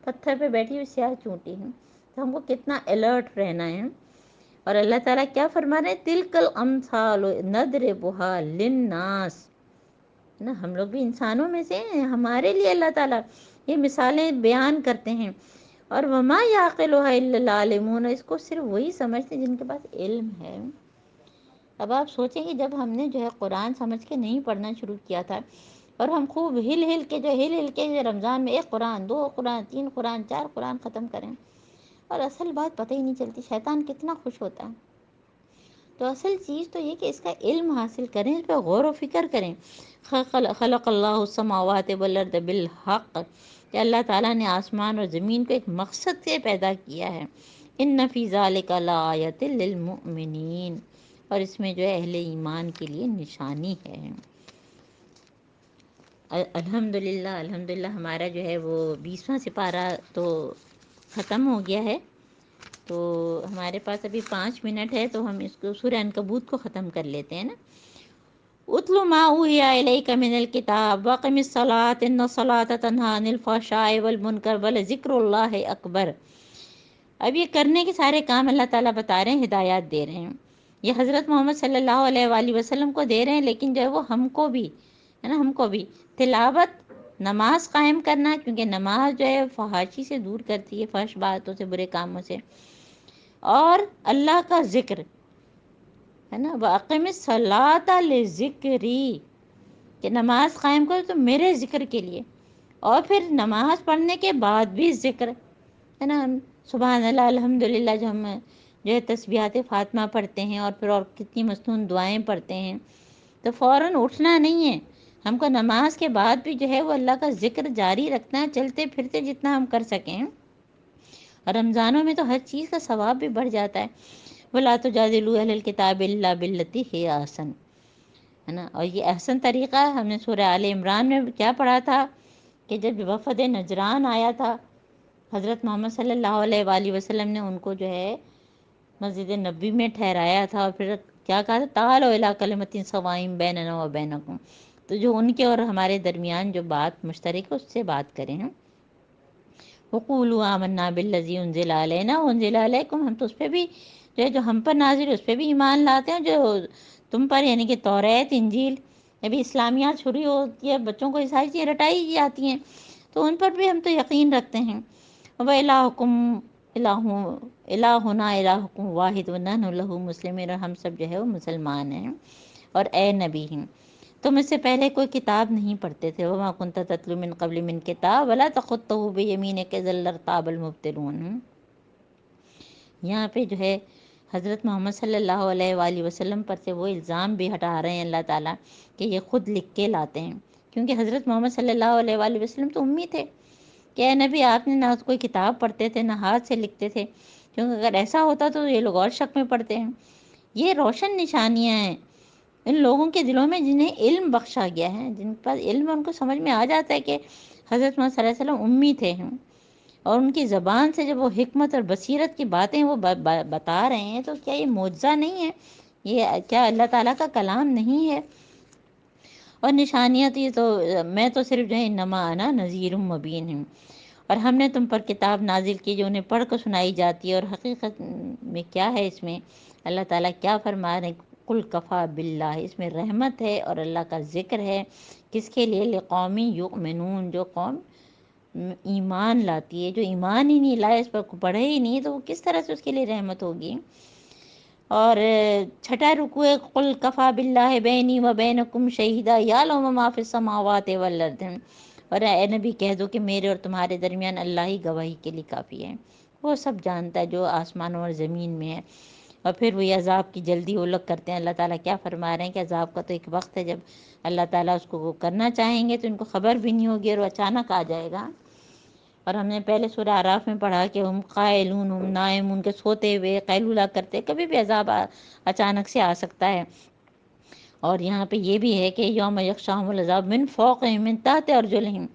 پتھر پہ بیٹھی ہوئی سیاہ چونٹی ہے، تو ہم کو کتنا الرٹ رہنا ہے۔ اور اللہ تعالیٰ کیا فرما رہے ہیں، تِلْکَ الْأَمْثَالُ نَضْرِبُهَا لِلنَّاسِ، نا، ہم لوگ بھی انسانوں میں سے ہیں، ہمارے لیے اللہ تعالیٰ یہ مثالیں بیان کرتے ہیں، اور وَمَا يَعْقِلُهَا إِلَّا الْعَالِمُونَ، اس کو صرف وہی سمجھتے ہیں جن کے پاس علم ہے۔ اب آپ سوچیں کہ جب ہم نے جو ہے قرآن سمجھ کے نہیں پڑھنا شروع کیا تھا، اور ہم خوب ہل ہل کے رمضان میں 1 قرآن 2 قرآن 3 قرآن 4 قرآن ختم کریں، اور اصل بات پتہ ہی نہیں چلتی، شیطان کتنا خوش ہوتا ہے۔ تو اصل چیز تو یہ کہ اس کا علم حاصل کریں، اس پہ غور و فکر کریں۔ خلق اللہ السماوات والارض بالحق، کہ اللہ تعالیٰ نے آسمان اور زمین کو ایک مقصد سے پیدا کیا ہے۔ ان فی ذالک لآیۃ للمؤمنین، اور اس میں جو ہے اہل ایمان کے لیے نشانی ہے۔ الحمدللہ ہمارا جو ہے وہ 20واں سپارہ تو ختم ہو گیا ہے، تو ہمارے پاس ابھی 5 منٹ ہے، تو ہم اس کو سورہ عنکبوت کو ختم کر لیتے ہیں نا۔ اتل ما اوحی الیک من الکتاب واقم الصلاۃ ان الصلاۃ تنہی عن الفحشاء والمنکر ولذکر اللہ اکبر، اب یہ کرنے کے سارے کام اللہ تعالیٰ بتا رہے ہیں، ہدایات دے رہے ہیں، یہ حضرت محمد صلی اللہ علیہ وآلہ وسلم کو دے رہے ہیں، لیکن جو ہے وہ ہم کو بھی ہے نا، ہم کو بھی تلاوت، نماز قائم کرنا، کیونکہ نماز جو ہے فحاشی سے دور کرتی ہے، فحش باتوں سے، برے کاموں سے، اور اللہ کا ذکر ہے نا، وَأَقِمِ الصَّلَاةَ لِذِكْرِي، کہ نماز قائم کرو تو میرے ذکر کے لیے، اور پھر نماز پڑھنے کے بعد بھی ذکر ہے نا، ہم سبحان اللہ الحمدللہ جو ہم جو ہے تسبیحات فاطمہ پڑھتے ہیں، اور پھر اور کتنی مصنون دعائیں پڑھتے ہیں، تو فوراً اٹھنا نہیں ہے، ہم کو نماز کے بعد بھی جو ہے وہ اللہ کا ذکر جاری رکھنا ہے، چلتے پھرتے جتنا ہم کر سکیں، اور رمضانوں میں تو ہر چیز کا ثواب بھی بڑھ جاتا ہے، وَلَا تُجَادِلُوا أَهْلَ الْكِتَابِ إِلَّا بِالَّتِي هِيَ أَحْسَنُ، ہے نا، اور یہ احسن طریقہ ہے۔ ہم نے سورہ آل عمران میں کیا پڑھا تھا کہ جب وفد نجران آیا تھا، حضرت محمد صلی اللہ علیہ وآلہ وسلم نے ان کو جو ہے مسجد نبوی میں ٹھہرایا تھا، اور پھر کیا کہا تھا، تعالوا الی کلمۃ سواء بیننا وبینکم، تو جو ان کے اور ہمارے درمیان جو بات مشترک ہے اس سے بات کریں ہم، وقولوا آمنا بالذی انزل علینا وانزل علیکم، ہم تو اس پہ بھی جو ہے جو ہم پر نازل ہے اس پہ بھی ایمان لاتے ہیں، جو تم پر یعنی کہ توریت انجیل، ابھی اسلامیات شروع ہوتی ہے، بچوں کو یہ ساری چیزیں رٹائی جاتی ہیں، تو ان پر بھی ہم تو یقین رکھتے ہیں۔ وَإِلَٰهُكُمْ الہنا الہکم واحد ونحن لہ مسلمون، اور ہم سب جو ہے وہ مسلمان ہیں، اور اے نبی ہیں تم اس سے پہلے کوئی کتاب نہیں پڑھتے تھے، وما كنت تتلو من قبل من کتاب ولا تخطه بیمینک اذا لارتاب المبطلون۔ یہاں پہ جو ہے حضرت محمد صلی اللہ علیہ وآلہ وسلم پر سے وہ الزام بھی ہٹا رہے ہیں اللہ تعالیٰ کہ یہ خود لکھ کے لاتے ہیں، کیونکہ حضرت محمد صلی اللہ علیہ وآلہ وسلم تو امی تھے، کہ اے نبی آپ نے نہ کوئی کتاب پڑھتے تھے نہ ہاتھ سے لکھتے تھے، کیونکہ اگر ایسا ہوتا تو یہ لوگ اور شک میں پڑتے ہیں۔ یہ روشن نشانیاں ہیں ان لوگوں کے دلوں میں جنہیں علم بخشا گیا ہے، جن پر علم ان کو سمجھ میں آ جاتا ہے کہ حضرت محمد صلی اللہ علیہ وسلم امی تھے ہیں، اور ان کی زبان سے جب وہ حکمت اور بصیرت کی باتیں وہ بتا رہے ہیں، تو کیا یہ معجزہ نہیں ہے؟ یہ کیا اللہ تعالیٰ کا کلام نہیں ہے؟ اور نشانیاں تو یہ تو میں تو صرف جو ہے انما انا نذیر مبین ہوں، اور ہم نے تم پر کتاب نازل کی جو انہیں پڑھ کر سنائی جاتی ہے، اور حقیقت میں کیا ہے اس میں اللہ تعالیٰ کیا فرما رہے ہیں، قل کفا باللہ، اس میں رحمت ہے اور اللہ کا ذکر ہے، کس کے لیے؟ لقومی یؤمنون، جو قوم ایمان لاتی ہے، جو ایمان ہی نہیں لائے، اس پر پڑھے ہی نہیں، تو وہ کس طرح سے اس کے لیے رحمت ہوگی؟ اور چھٹا رکوع ہے، قل کفا باللہ بینی و بینکم شہیدا یعلم ما فی السماوات والارض، اور اے نبی کہہ دو کہ میرے اور تمہارے درمیان اللہ ہی گواہی کے لیے کافی ہے، وہ سب جانتا ہے جو آسمانوں اور زمین میں ہے۔ اور پھر وہی عذاب کی جلدی وہ لوگ کرتے ہیں، اللہ تعالیٰ کیا فرما رہے ہیں کہ عذاب کا تو ایک وقت ہے جب اللہ تعالیٰ اس کو وہ کرنا چاہیں گے تو ان کو خبر بھی نہیں ہوگی، اور وہ اچانک آ جائے گا۔ اور ہم نے پہلے سورہ اعراف میں پڑھا کہ ہم قائلون، ہم نائمون، کے سوتے ہوئے قیلولہ کرتے، کبھی بھی عذاب اچانک سے آ سکتا ہے۔ اور یہاں پہ یہ بھی ہے کہ یوم یغشاہم العذاب من فوقہم من تحت ارجلہم،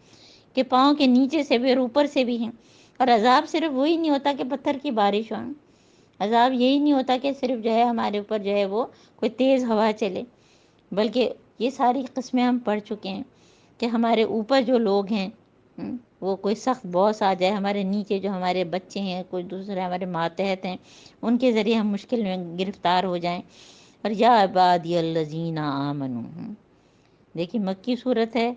کہ پاؤں کے نیچے سے بھی اور اوپر سے بھی ہیں۔ اور عذاب صرف وہی نہیں ہوتا کہ پتھر کی بارش ہو، عذاب یہی نہیں ہوتا کہ صرف جو ہے ہمارے اوپر جو ہے وہ کوئی تیز ہوا چلے، بلکہ یہ ساری قسمیں ہم پڑھ چکے ہیں کہ ہمارے اوپر جو لوگ ہیں وہ کوئی سخت باس آ جائے، ہمارے نیچے جو ہمارے بچے ہیں، کوئی دوسرے ہمارے ماتحت ہیں، ان کے ذریعے ہم مشکل میں گرفتار ہو جائیں۔ اور یا عبادی الذین آمنوا، دیکھیے مکی صورت ہے،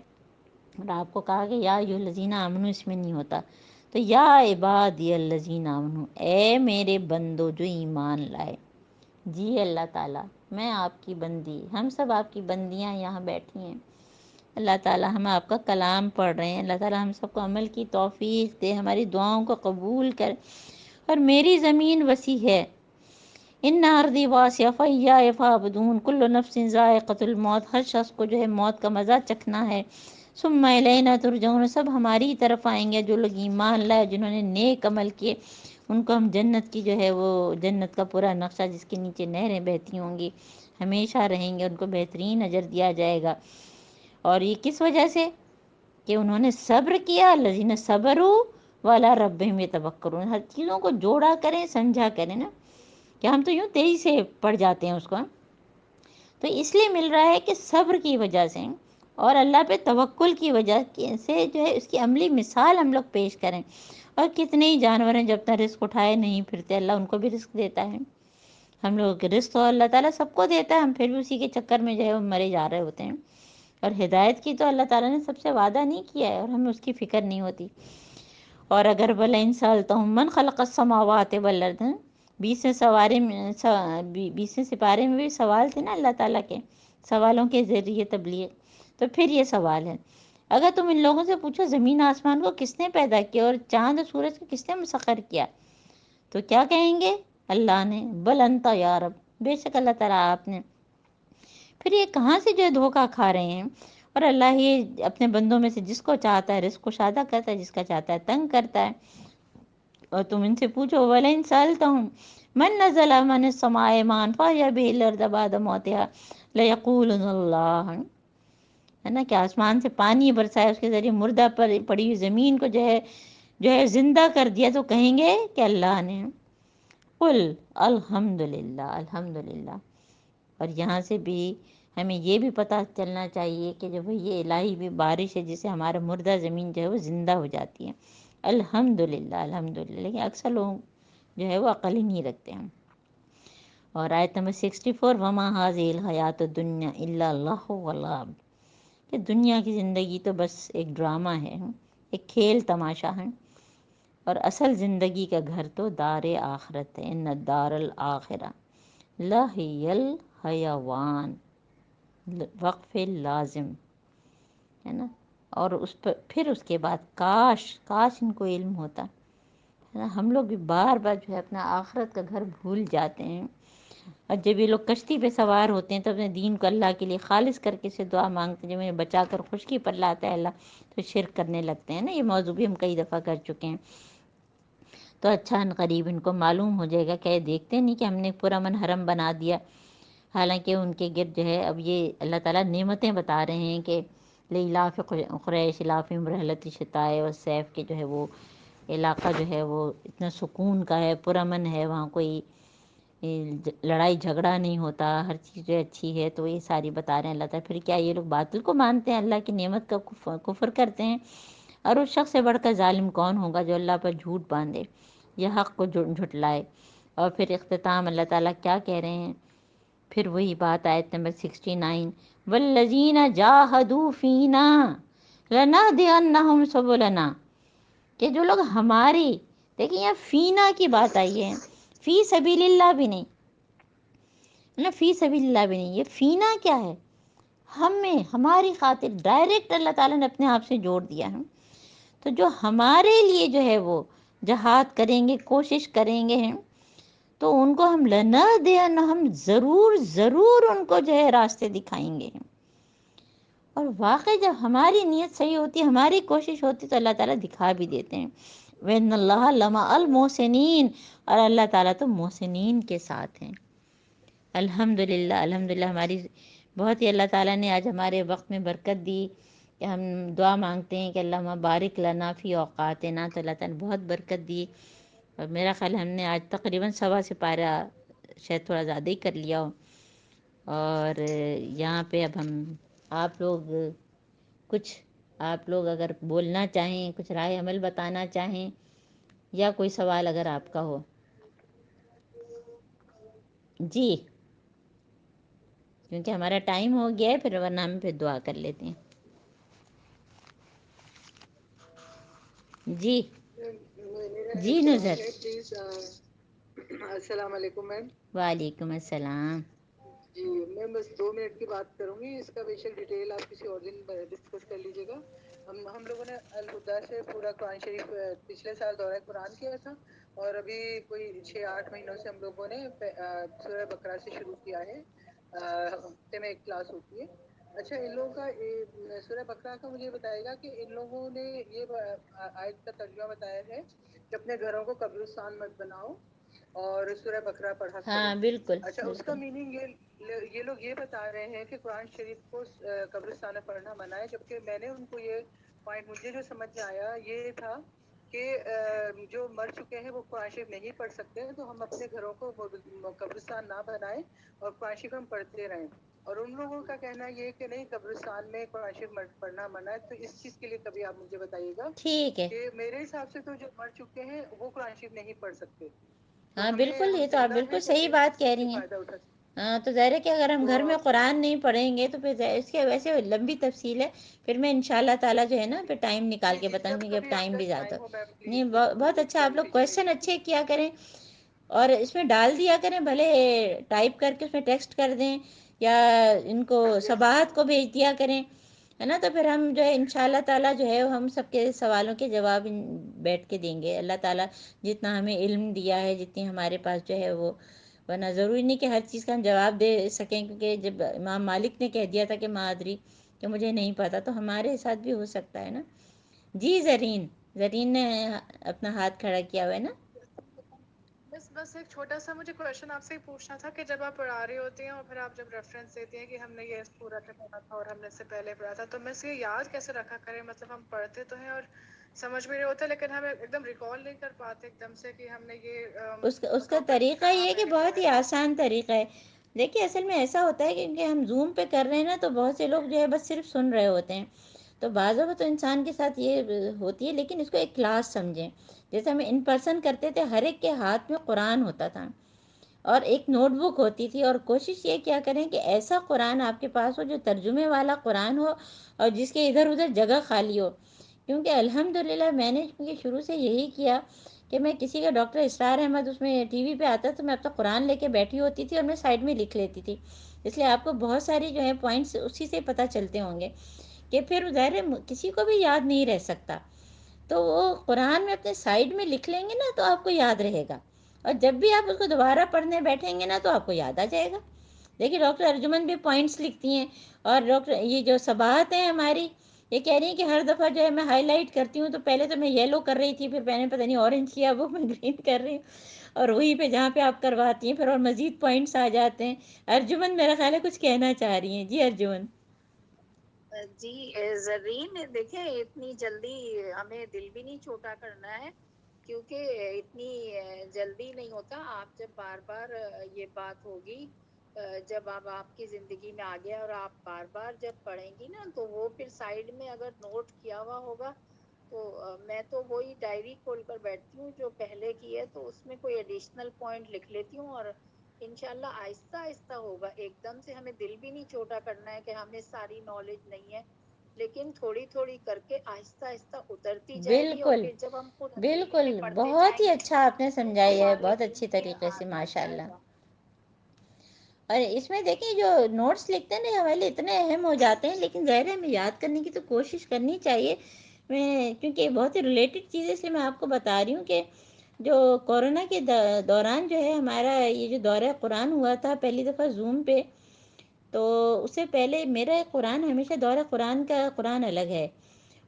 اور آپ کو کہا کہ یا ایھا الذین آمنوا اس میں نہیں ہوتا، تو یا عبادی الذین آمنوا، اے میرے بندو جو ایمان لائے، جی اللہ تعالیٰ میں آپ کی بندی، ہم سب آپ کی بندیاں یہاں بیٹھی ہیں، اللہ تعالیٰ ہم آپ کا کلام پڑھ رہے ہیں، اللہ تعالیٰ ہم سب کو عمل کی توفیق دے، ہماری دعاؤں کو قبول کر، اور میری زمین وسیع ہے، ان ارضی واسعہ فایای فاعبدون، کل نفس ذائقۃ الموت، ہر شخص کو جو ہے موت کا مزہ چکھنا ہے، ثم الینا ترجعون، سب ہماری طرف آئیں گے، جو لوگ ایمان لائے، جنہوں نے نیک عمل کیے، ان کو ہم جنت کی جو ہے وہ جنت کا پورا نقشہ جس کے نیچے نہریں بہتی ہوں گی ہمیشہ رہیں گے، ان کو بہترین اجر دیا جائے گا۔ اور یہ کس وجہ سے؟ کہ انہوں نے صبر کیا، الذین صبروا وعلی ربہم یتوکلون، ہر چیزوں کو جوڑا کریں، سمجھا کریں نا، کہ ہم تو یوں تیزی سے پڑھ جاتے ہیں اس کو، تو اس لیے مل رہا ہے کہ صبر کی وجہ سے اور اللہ پہ توکل کی وجہ سے جو ہے اس کی عملی مثال ہم لوگ پیش کریں، اور کتنے ہی جانور ہیں جو اپنا رزق اٹھائے نہیں پھرتے، اللہ ان کو بھی رزق دیتا ہے۔ ہم لوگوں کے رزق تو اللہ تعالیٰ سب کو دیتا ہے، ہم پھر بھی اسی کے چکر میں جو ہے وہ مرے جا رہے ہوتے ہیں۔ اور ہدایت کی تو اللہ تعالیٰ نے سب سے وعدہ نہیں کیا ہے، اور ہمیں اس کی فکر نہیں ہوتی۔ اور اگر وَلَئِن سَأَلْتَهُم مَّنْ خَلَقَ السَّمَاوَاتِ وَالْأَرْضَ، 20ویں سپارے میں بھی سوال تھے نا اللہ تعالیٰ کے، سوالوں کے ذریعے تبلیغ۔ تو پھر یہ سوال ہے، اگر تم ان لوگوں سے پوچھو زمین آسمان کو کس نے پیدا کیا اور چاند اور سورج کو کس نے مسخر کیا، تو کیا کہیں گے؟ اللہ نے۔ بل انت یا رب، بے شک اللہ تعالیٰ آپ نے۔ پھر یہ کہاں سے جو ہے دھوکہ کھا رہے ہیں؟ اور اللہ یہ اپنے بندوں میں سے جس کو چاہتا ہے رزق کشادہ کرتا ہے، جس کا چاہتا ہے تنگ کرتا ہے۔ اور تم ان سے پوچھو وَلَئِن سَأَلْتَهُم مَن نَّزَلَ مِنَ السَّمَاءِ مَاءً فَأَحْيَا بِهِ الْأَرْضَ بَعْدَ مَوْتِهَا لَيَقُولُنَّ اللَّهُ، ہے نا، کہ آسمان سے پانی برسائے، اس کے ذریعے مردہ پر پڑی ہوئی زمین کو جو ہے زندہ کر دیا، تو کہیں گے کہ اللہ نے۔ قل الحمدللہ، الحمدللہ۔ اور یہاں سے بھی ہمیں یہ بھی پتہ چلنا چاہیے کہ جو یہ الہی بھی بارش ہے جس سے ہمارا مردہ زمین جو ہے وہ زندہ ہو جاتی ہے، الحمدللہ، الحمدللہ۔ لیکن اکثر لوگ جو ہے وہ عقل ہی نہیں رکھتے ہیں۔ اور آیت نمبر 64، وَمَا هَٰذِهِ الْحَيَاةُ الدُّنْيَا إِلَّا اللَّهُ وَلَعِبٌ، کہ دنیا کی زندگی تو بس ایک ڈرامہ ہے، ایک کھیل تماشا ہے، اور اصل زندگی کا گھر تو دار آخرت ہے۔ ان الدار الآخرہ لَهِیَ الْحَیَوَانُ، وقف لازم ہے نا۔ اور اس پر پھر اس کے بعد کاش ان کو علم ہوتا ہے نا۔ ہم لوگ بھی بار بار جو ہے اپنا آخرت کا گھر بھول جاتے ہیں، اور جب یہ لوگ کشتی پہ سوار ہوتے ہیں تو اپنے دین کو اللہ کے لیے خالص کر کے سے دعا مانگتے ہیں، جب انہیں بچا کر خشکی پر لاتا ہے اللہ تو شرک کرنے لگتے ہیں نا۔ یہ موضوع بھی ہم کئی دفعہ کر چکے ہیں۔ تو اچھا ان قریب ان کو معلوم ہو جائے گا کہ دیکھتے نہیں کہ ہم نے پورا من حرم بنا دیا، حالانکہ ان کے گرد جو ہے اب یہ اللہ تعالیٰ نعمتیں بتا رہے ہیں کہ لِإِلَافِ قُرَیشٍ إِلَافِهِمْ رِحْلَةَ الشِّتَاءِ وَالصَّيْفِ، کہ جو ہے وہ علاقہ جو ہے وہ اتنا سکون کا ہے، پرامن ہے، وہاں کوئی لڑائی جھگڑا نہیں ہوتا، ہر چیز جو اچھی ہے۔ تو یہ ساری بتا رہے ہیں اللہ تعالیٰ۔ پھر کیا یہ لوگ باطل کو مانتے ہیں، اللہ کی نعمت کا کفر کرتے ہیں؟ اور اس شخص سے بڑھ کر ظالم کون ہوگا جو اللہ پر جھوٹ باندھے یا حق کو جھٹلائے۔ اور پھر اختتام اللہ تعالیٰ کیا کہہ رہے ہیں؟ پھر وہی بات آیت نمبر 69، وَالَّذِينَ جَاهَدُوا فِينَا لَنَهْدِيَنَّهُمْ سُبُلَنَا، کہ جو لوگ ہماری، دیکھیں یہاں فینا کی بات آئی ہے، فی سبیل اللہ بھی نہیں نا، فی سبیل اللہ بھی نہیں، یہ فینا کیا ہے؟ ہمیں، ہماری خاطر ڈائریکٹ اللہ تعالیٰ نے اپنے آپ سے جوڑ دیا ہے۔ تو جو ہمارے لیے جو ہے وہ جہاد کریں گے، کوشش کریں گے ہیں، تو ان کو ہم ہم ضرور ضرور ان کو جو ہے راستے دکھائیں گے۔ اور واقعی جب ہماری نیت صحیح ہوتی ہے، ہماری کوشش ہوتی ہے، تو اللہ تعالیٰ دکھا بھی دیتے ہیں۔ وَإِنَّ اللَّهَ لَمَعَ الْمُحْسِنِينَ، اور اللہ تعالیٰ تو محسنین کے ساتھ ہیں۔ الحمدللہ، الحمدللہ۔ ہماری بہت ہی اللہ تعالیٰ نے آج ہمارے وقت میں برکت دی کہ ہم دعا مانگتے ہیں کہ اللہ بارک لنا فی اوقاتنا، تو اللہ تعالیٰ نے بہت برکت دی۔ اور میرا خیال ہم نے آج تقریباً 1.25 سپارہ، شاید تھوڑا زیادہ ہی کر لیا ہو۔ اور یہاں پہ اب ہم آپ لوگ اگر بولنا چاہیں، کچھ رائے عمل بتانا چاہیں، یا کوئی سوال اگر آپ کا ہو۔ جی، کیونکہ ہمارا ٹائم ہو گیا ہے، پھر ورنہ ہم پھر دعا کر لیتے ہیں۔ جی میرا جی ایک سوال نظر، ہے پلیز۔ السلام علیکم میم۔ وعلیکم السلام۔ جی میں بس 2 منٹ کی بات کروں گی، اس کا بیشک ڈیٹیل آپ کسی اور دن ڈسکس کر لیجیے گا۔ ہم لوگوں نے الہدا سے پورا قرآن شریف پچھلے سال دورہ قرآن کیا تھا، اور ابھی کوئی 6-8 مہینوں سے ہم لوگوں نے سورہ بقرہ سے شروع کیا ہے۔ ہفتے میں ایک کلاس ہوتی ہے۔ اچھا، ان لوگوں کا سورہ بقرہ کا مجھے بتائے گا کہ ان لوگوں نے یہ آیت کا ترجمہ بتایا ہے کہ اپنے گھروں کو قبرستان مت بناؤ اور سورہ بقرہ پڑھا کرو۔ ہاں بالکل اچھا، اس کا بالکل۔ میننگ یہ لوگ یہ بتا رہے ہیں کہ قرآن شریف کو قبرستان میں پڑھنا منع ہے، جبکہ میں نے ان کو یہ پوائنٹ، مجھے جو سمجھ میں آیا یہ تھا کہ جو مر چکے ہیں وہ قرآن شریف نہیں پڑھ سکتے، تو ہم اپنے گھروں کو قبرستان نہ بنائیں اور قرآن شریف ہم پڑھتے رہیں۔ اور ان لوگوں کا کہنا یہ ہے کہ نہیں قبرستان میں قرآن شریف پڑھنا منع ہے. تو اس چیز کے لیے کبھی آپ مجھے بتائیے گا ٹھیک ہے. کہ میرے حساب سے تو جو مر چکے ہیں وہ قرآن شریف نہیں پڑھ سکتے. ہاں تو بالکل، ہم یہ تو آپ زندہ بالکل ہیں تو صحیح اس بات کہہ چیز سے رہی ہیں. فائدہ اٹھا سکتے. ہاں تو ظاہر ہے کہ اگر ہم تو گھر میں قرآن نہیں پڑھیں گے تو پھر اس کے ویسے لمبی تفصیل ہے، پھر میں انشاءاللہ تعالیٰ جو ہے نا پھر ٹائم نکال جی کے جی بتاؤں جب گی، اب کبھی آپ ٹائم کا بھی زیادہ. ٹائم ہو میم نہیں، پلیز بہت اچھا، آپ لوگ انویٹیشن کویشچن میرے لیے. اچھے کیا کریں اور اس میں ڈال دیا کریں، بھلے ٹائپ کر کے اس میں ٹیکسٹ کر دیں یا ان کو یس صباحت کو بھیج دیا کریں، ہے نا. تو پھر ہم جو ہے انشاءاللہ تعالیٰ جو ہے ہم سب کے سوالوں کے جواب بیٹھ کے دیں گے. اللہ تعالیٰ جتنا ہمیں علم دیا ہے، جتنی ہمارے پاس جو ہے وہ، ورنہ ضروری نہیں کہ ہر چیز کا ہم جواب دے سکیں، کیونکہ جب امام مالک نے کہہ دیا تھا کہ مادری، کہ مجھے نہیں پتا، تو ہمارے ساتھ بھی ہو سکتا ہے نا. جی زرین، زرین نے اپنا ہاتھ کھڑا کیا ہوا ہے نا. بس ایک چھوٹا سا مجھے کوشچن آپ سے ہی پوچھنا تھا کہ جب آپ پڑھا رہی ہوتی ہیں اور پھر آپ جب ریفرنس دیتی ہیں کہ ہم نے یہ پورا پڑھا تھا اور ہم نے اس سے پہلے پڑھا تھا، تو میں اس یہ یاد کیسے رکھا کریں؟ مطلب ہم پڑھتے تو ہیں اور سمجھ میں نہیں ہوتا، لیکن ہم ایک دم ریکال نہیں کر پاتے ایک دم سے کہ ہم نے یہ اس کا ٹاپک طریقہ کہاں یہ ہے کہ پہلے پڑھا بہت ہے. ہی آسان طریقہ ہے. دیکھیے اصل میں ایسا ہوتا ہے کہ کیونکہ ہم زوم پہ کر رہے ہیں نا، تو بہت سے لوگ جو ہے بس صرف سن رہے ہوتے ہیں. تو بعض اوقات تو انسان کے ساتھ یہ ہوتی ہے، لیکن اس کو ایک کلاس سمجھیں. جیسے ہم ان پرسن کرتے تھے، ہر ایک کے ہاتھ میں قرآن ہوتا تھا اور ایک نوٹ بک ہوتی تھی، اور کوشش یہ کیا کریں کہ ایسا قرآن آپ کے پاس ہو جو ترجمے والا قرآن ہو اور جس کے ادھر ادھر جگہ خالی ہو. کیونکہ الحمدللہ میں نے شروع سے یہی کیا کہ میں کسی کا ڈاکٹر اسرار احمد اس میں ٹی وی پہ آتا تو میں اپنا قرآن لے کے بیٹھی ہوتی تھی اور میں سائڈ میں لکھ لیتی تھی. اس لیے آپ کو بہت ساری جو ہے پوائنٹس اسی سے پتہ چلتے ہوں گے کہ پھر ظاہر کسی کو بھی یاد نہیں رہ سکتا. تو وہ قرآن میں اپنے سائڈ میں لکھ لیں گے نا تو آپ کو یاد رہے گا، اور جب بھی آپ اس کو دوبارہ پڑھنے بیٹھیں گے نا تو آپ کو یاد آ جائے گا. دیکھیے ڈاکٹر ارجمن بھی پوائنٹس لکھتی ہیں، اور ڈاکٹر یہ جو صباحت ہیں ہماری، یہ کہہ رہی ہیں کہ ہر دفعہ جو ہے میں ہائی لائٹ کرتی ہوں، تو پہلے تو میں یلو کر رہی تھی، پھر میں نے پتہ نہیں اورنج کیا، وہ میں گرین کر رہی ہوں، اور وہیں پہ جہاں پہ آپ کرواتی ہیں پھر اور مزید پوائنٹس آ جاتے ہیں. ارجمن میرا خیال ہے کچھ کہنا چاہ رہی ہیں. جی ارجمن. جی زرین، دیکھیں اتنی جلدی ہمیں دل بھی نہیں چھوٹا کرنا ہے، کیونکہ اتنی جلدی نہیں ہوتا. آپ جب بار بار یہ بات ہوگی، جب آپ کی زندگی میں آ گیا اور آپ بار بار جب پڑھیں گی نا، تو وہ پھر سائڈ میں اگر نوٹ کیا ہوا ہوگا، تو میں تو وہی ڈائری کھول کر بیٹھتی ہوں جو پہلے کی ہے، تو اس میں کوئی ایڈیشنل پوائنٹ لکھ لیتی ہوں، اور انشاءاللہ آہستہ آہستہ ہوگا. ایک دم سے ہمیں دل بھی نہیں چھوٹا کرنا ہے کہ ہمیں ساری نالج نہیں ہے، لیکن تھوڑی تھوڑی کر کے آہستہ آہستہ اترتی جائے گی، اور بالکل پھر جب ہم خود اکیلے میں بالکل، پڑھتے بہت جائیں ہی گے اچھا آپ نے تو سمجھائی ہے، ہمارے بہت علم اچھی میں طریقے سے آ ماشاء جائے اللہ. گا. اور اس میں دیکھیں جو نوٹس لکھتے ہیں نا ہمارے لیے اتنے اہم ہو جاتے ہیں، لیکن ظاہر ہے ہمیں یاد کرنے کی تو کوشش کرنی چاہیے. میں کیونکہ بہت ہی ریلیٹڈ چیزیں سے میں آپ کو بتا رہی ہوں کہ جو کورونا کے دوران جو ہے ہمارا یہ جو دورہ قرآن ہوا تھا پہلی دفعہ زوم پہ، تو اس سے پہلے میرا قرآن ہمیشہ دورہ قرآن کا قرآن الگ ہے،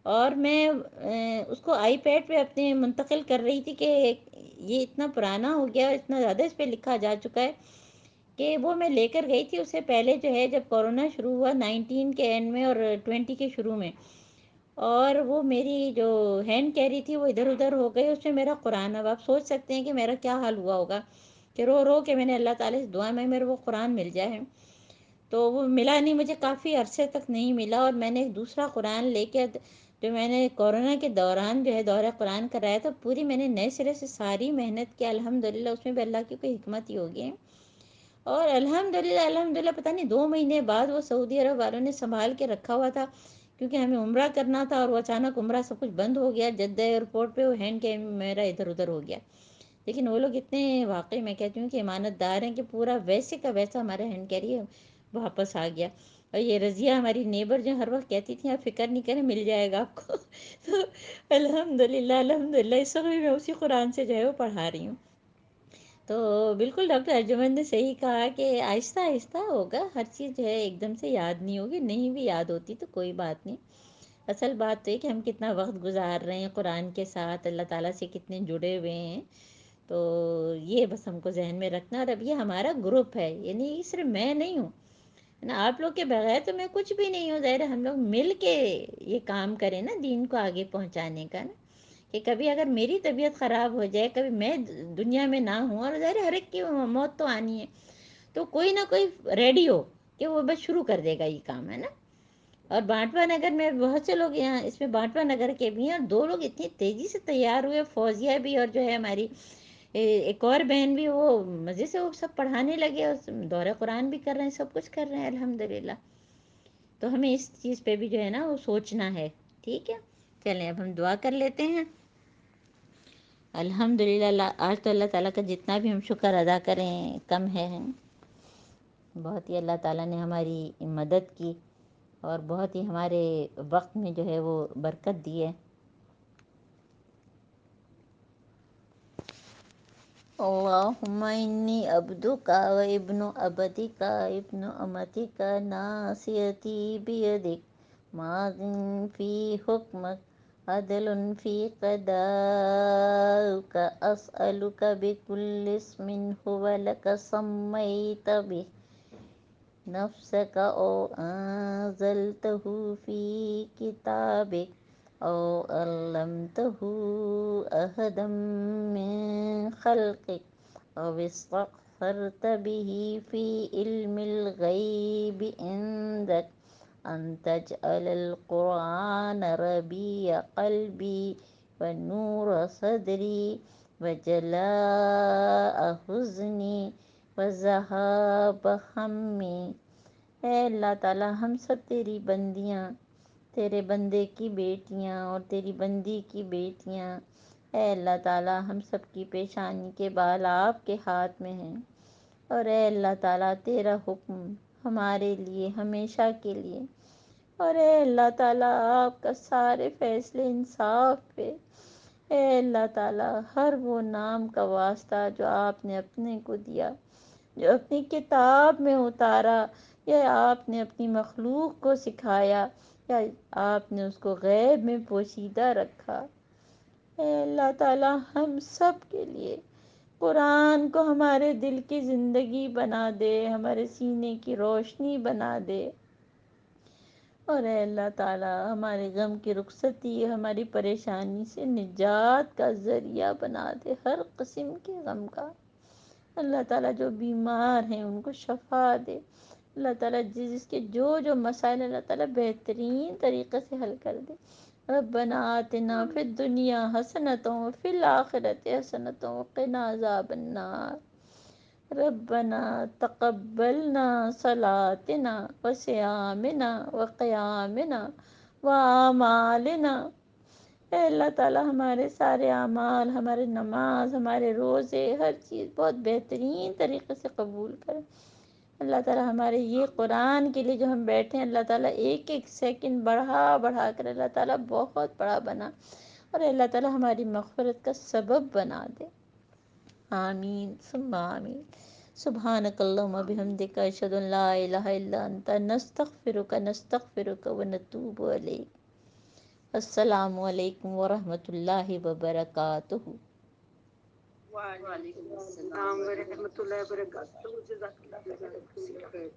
اور میں اس کو آئی پیڈ پہ اپنے منتقل کر رہی تھی کہ یہ اتنا پرانا ہو گیا، اتنا زیادہ اس پہ لکھا جا چکا ہے کہ وہ میں لے کر گئی تھی. اس سے پہلے جو ہے جب کورونا شروع ہوا 19 کے اینڈ میں اور 20 کے شروع میں، اور وہ میری جو ہینڈ کیری تھی وہ ادھر ادھر ہو گئی، اس میں میرا قرآن. اب آپ سوچ سکتے ہیں کہ میرا کیا حال ہوا ہوگا کہ رو رو کے میں نے اللہ تعالیٰ سے دعا میں میرے وہ قرآن مل جائے. تو وہ ملا نہیں، مجھے کافی عرصے تک نہیں ملا، اور میں نے ایک دوسرا قرآن لے کے جو میں نے کورونا کے دوران جو ہے دورہ قرآن کرایا تھا، پوری میں نے نئے سرے سے ساری محنت کی الحمدللہ. اس میں بھی اللہ کی کوئی حکمت ہی ہوگی، اور الحمدللہ پتہ نہیں 2 مہینے بعد وہ سعودی عرب والوں نے سنبھال کے رکھا ہوا تھا، کیونکہ ہمیں عمرہ کرنا تھا، اور وہ اچانک عمرہ سب کچھ بند ہو گیا جدہ ایئرپورٹ پہ، وہ ہینڈ کے میرا ادھر ادھر ہو گیا. لیکن وہ لوگ اتنے واقعی میں کہتی ہوں کہ امانت دار ہیں کہ پورا ویسے کا ویسا ہمارا ہینڈ کیری واپس آ گیا. اور یہ رضیہ ہماری نیبر جو ہر وقت کہتی تھی آپ فکر نہیں کریں مل جائے گا آپ کو. تو الحمدللہ اس وقت بھی میں اسی قرآن سے جو ہے وہ پڑھا رہی ہوں. تو بالکل ڈاکٹر ارجمن نے صحیح کہا کہ آہستہ آہستہ ہوگا، ہر چیز جو ہے ایک دم سے یاد نہیں ہوگی، نہیں بھی یاد ہوتی تو کوئی بات نہیں. اصل بات تو یہ کہ ہم کتنا وقت گزار رہے ہیں قرآن کے ساتھ، اللہ تعالیٰ سے کتنے جڑے ہوئے ہیں، تو یہ بس ہم کو ذہن میں رکھنا. اور اب یہ ہمارا گروپ ہے، یعنی صرف میں نہیں ہوں نا، آپ لوگ کے بغیر تو میں کچھ بھی نہیں ہوں. ظاہر ہم لوگ مل کے یہ کام کریں نا دین کو آگے پہنچانے کا نا، کہ کبھی اگر میری طبیعت خراب ہو جائے، کبھی میں دنیا میں نہ ہوں، اور ظاہر ہر ایک کی موت تو آنی ہے، تو کوئی نہ کوئی ریڈی ہو کہ وہ بس شروع کر دے گا یہ کام، ہے نا. اور باٹوا نگر میں بہت سے لوگ یہاں اس میں باٹوا نگر کے بھی ہیں، اور 2 لوگ اتنی تیزی سے تیار ہوئے، فوزیہ بھی اور جو ہے ہماری ایک اور بہن بھی، وہ مزے سے وہ سب پڑھانے لگے اور دورہ قرآن بھی کر رہے ہیں، سب کچھ کر رہے ہیں الحمدللہ. تو ہمیں اس چیز پہ بھی جو ہے نا وہ سوچنا ہے. ٹھیک ہے، چلیں اب ہم دعا کر لیتے ہیں. الحمدللہ آج تو اللہ تعالیٰ کا جتنا بھی ہم شکر ادا کریں کم ہے. بہت ہی اللہ تعالیٰ نے ہماری مدد کی اور بہت ہی ہمارے وقت میں جو ہے وہ برکت دی ہے. اللہم انی عبدک و ابن عبدک ابن امتک ناصیتی بیدک ماض فی حکمک عدل فی قضائک اسألک بکل اسم هو لک سمیت بہ نفسک او انزلتہ فی کتابک او علمتہ احدا من خلقک او استغفرت به فی علم الغیب عندک ان تجعل القرآن ربیع قلبی ونور صدری وجلاء حزنی وذہاب ہمی. اے اللہ تعالیٰ ہم سب تیری بندیاں، تیرے بندے کی بیٹیاں اور تیری بندی کی بیٹیاں. اے اللہ تعالیٰ ہم سب کی پیشانی کے بال آپ کے ہاتھ میں ہیں، اور اے اللہ تعالیٰ تیرا حکم ہمارے لیے ہمیشہ کے لیے. اور اے اللہ تعالیٰ آپ کا سارے فیصلے انصاف پہ. اے اللہ تعالیٰ ہر وہ نام کا واسطہ جو آپ نے اپنے کو دیا، جو اپنی کتاب میں اتارا، یا آپ نے اپنی مخلوق کو سکھایا، یا آپ نے اس کو غیب میں پوشیدہ رکھا. اے اللہ تعالیٰ ہم سب کے لیے قرآن کو ہمارے دل کی زندگی بنا دے، ہمارے سینے کی روشنی بنا دے. اور اے اللہ تعالیٰ ہمارے غم کی رخصتی، ہماری پریشانی سے نجات کا ذریعہ بنا دے، ہر قسم کے غم کا. اللہ تعالیٰ جو بیمار ہیں ان کو شفا دے. اللہ تعالیٰ جس کے جو مسائل، اللہ تعالیٰ بہترین طریقے سے حل کر دے. ربنا آتنا فی الدنیا حسنۃ وفی الآخرۃ حسنۃ وقنا عذاب النار. ربنا تقبلنا صلاتنا وصیامنا وقیامنا واعمالنا. اے اللہ تعالیٰ ہمارے سارے اعمال، ہمارے نماز، ہمارے روزے، ہر چیز بہت بہترین طریقے سے قبول کرے. اللہ تعالیٰ ہمارے یہ قرآن کے لیے جو ہم بیٹھے ہیں، اللہ تعالیٰ ایک ایک سیکنڈ بڑھا کر اللہ تعالیٰ بہت بڑا بنا، اور اللہ تعالیٰ ہماری مغفرت کا سبب بنا دے. آمین ثم آمین. سبحانک اللہم بحمدک اشہد ان لا الہ الا انت نستغفرک ونتوب الیک. السلام علیکم ورحمۃ اللہ وبرکاتہ. وعلیکم وعلیکم السلام السلام ورحمۃ ورحمۃ اللہ وبرکاتہ. جزاک اللہ خیر.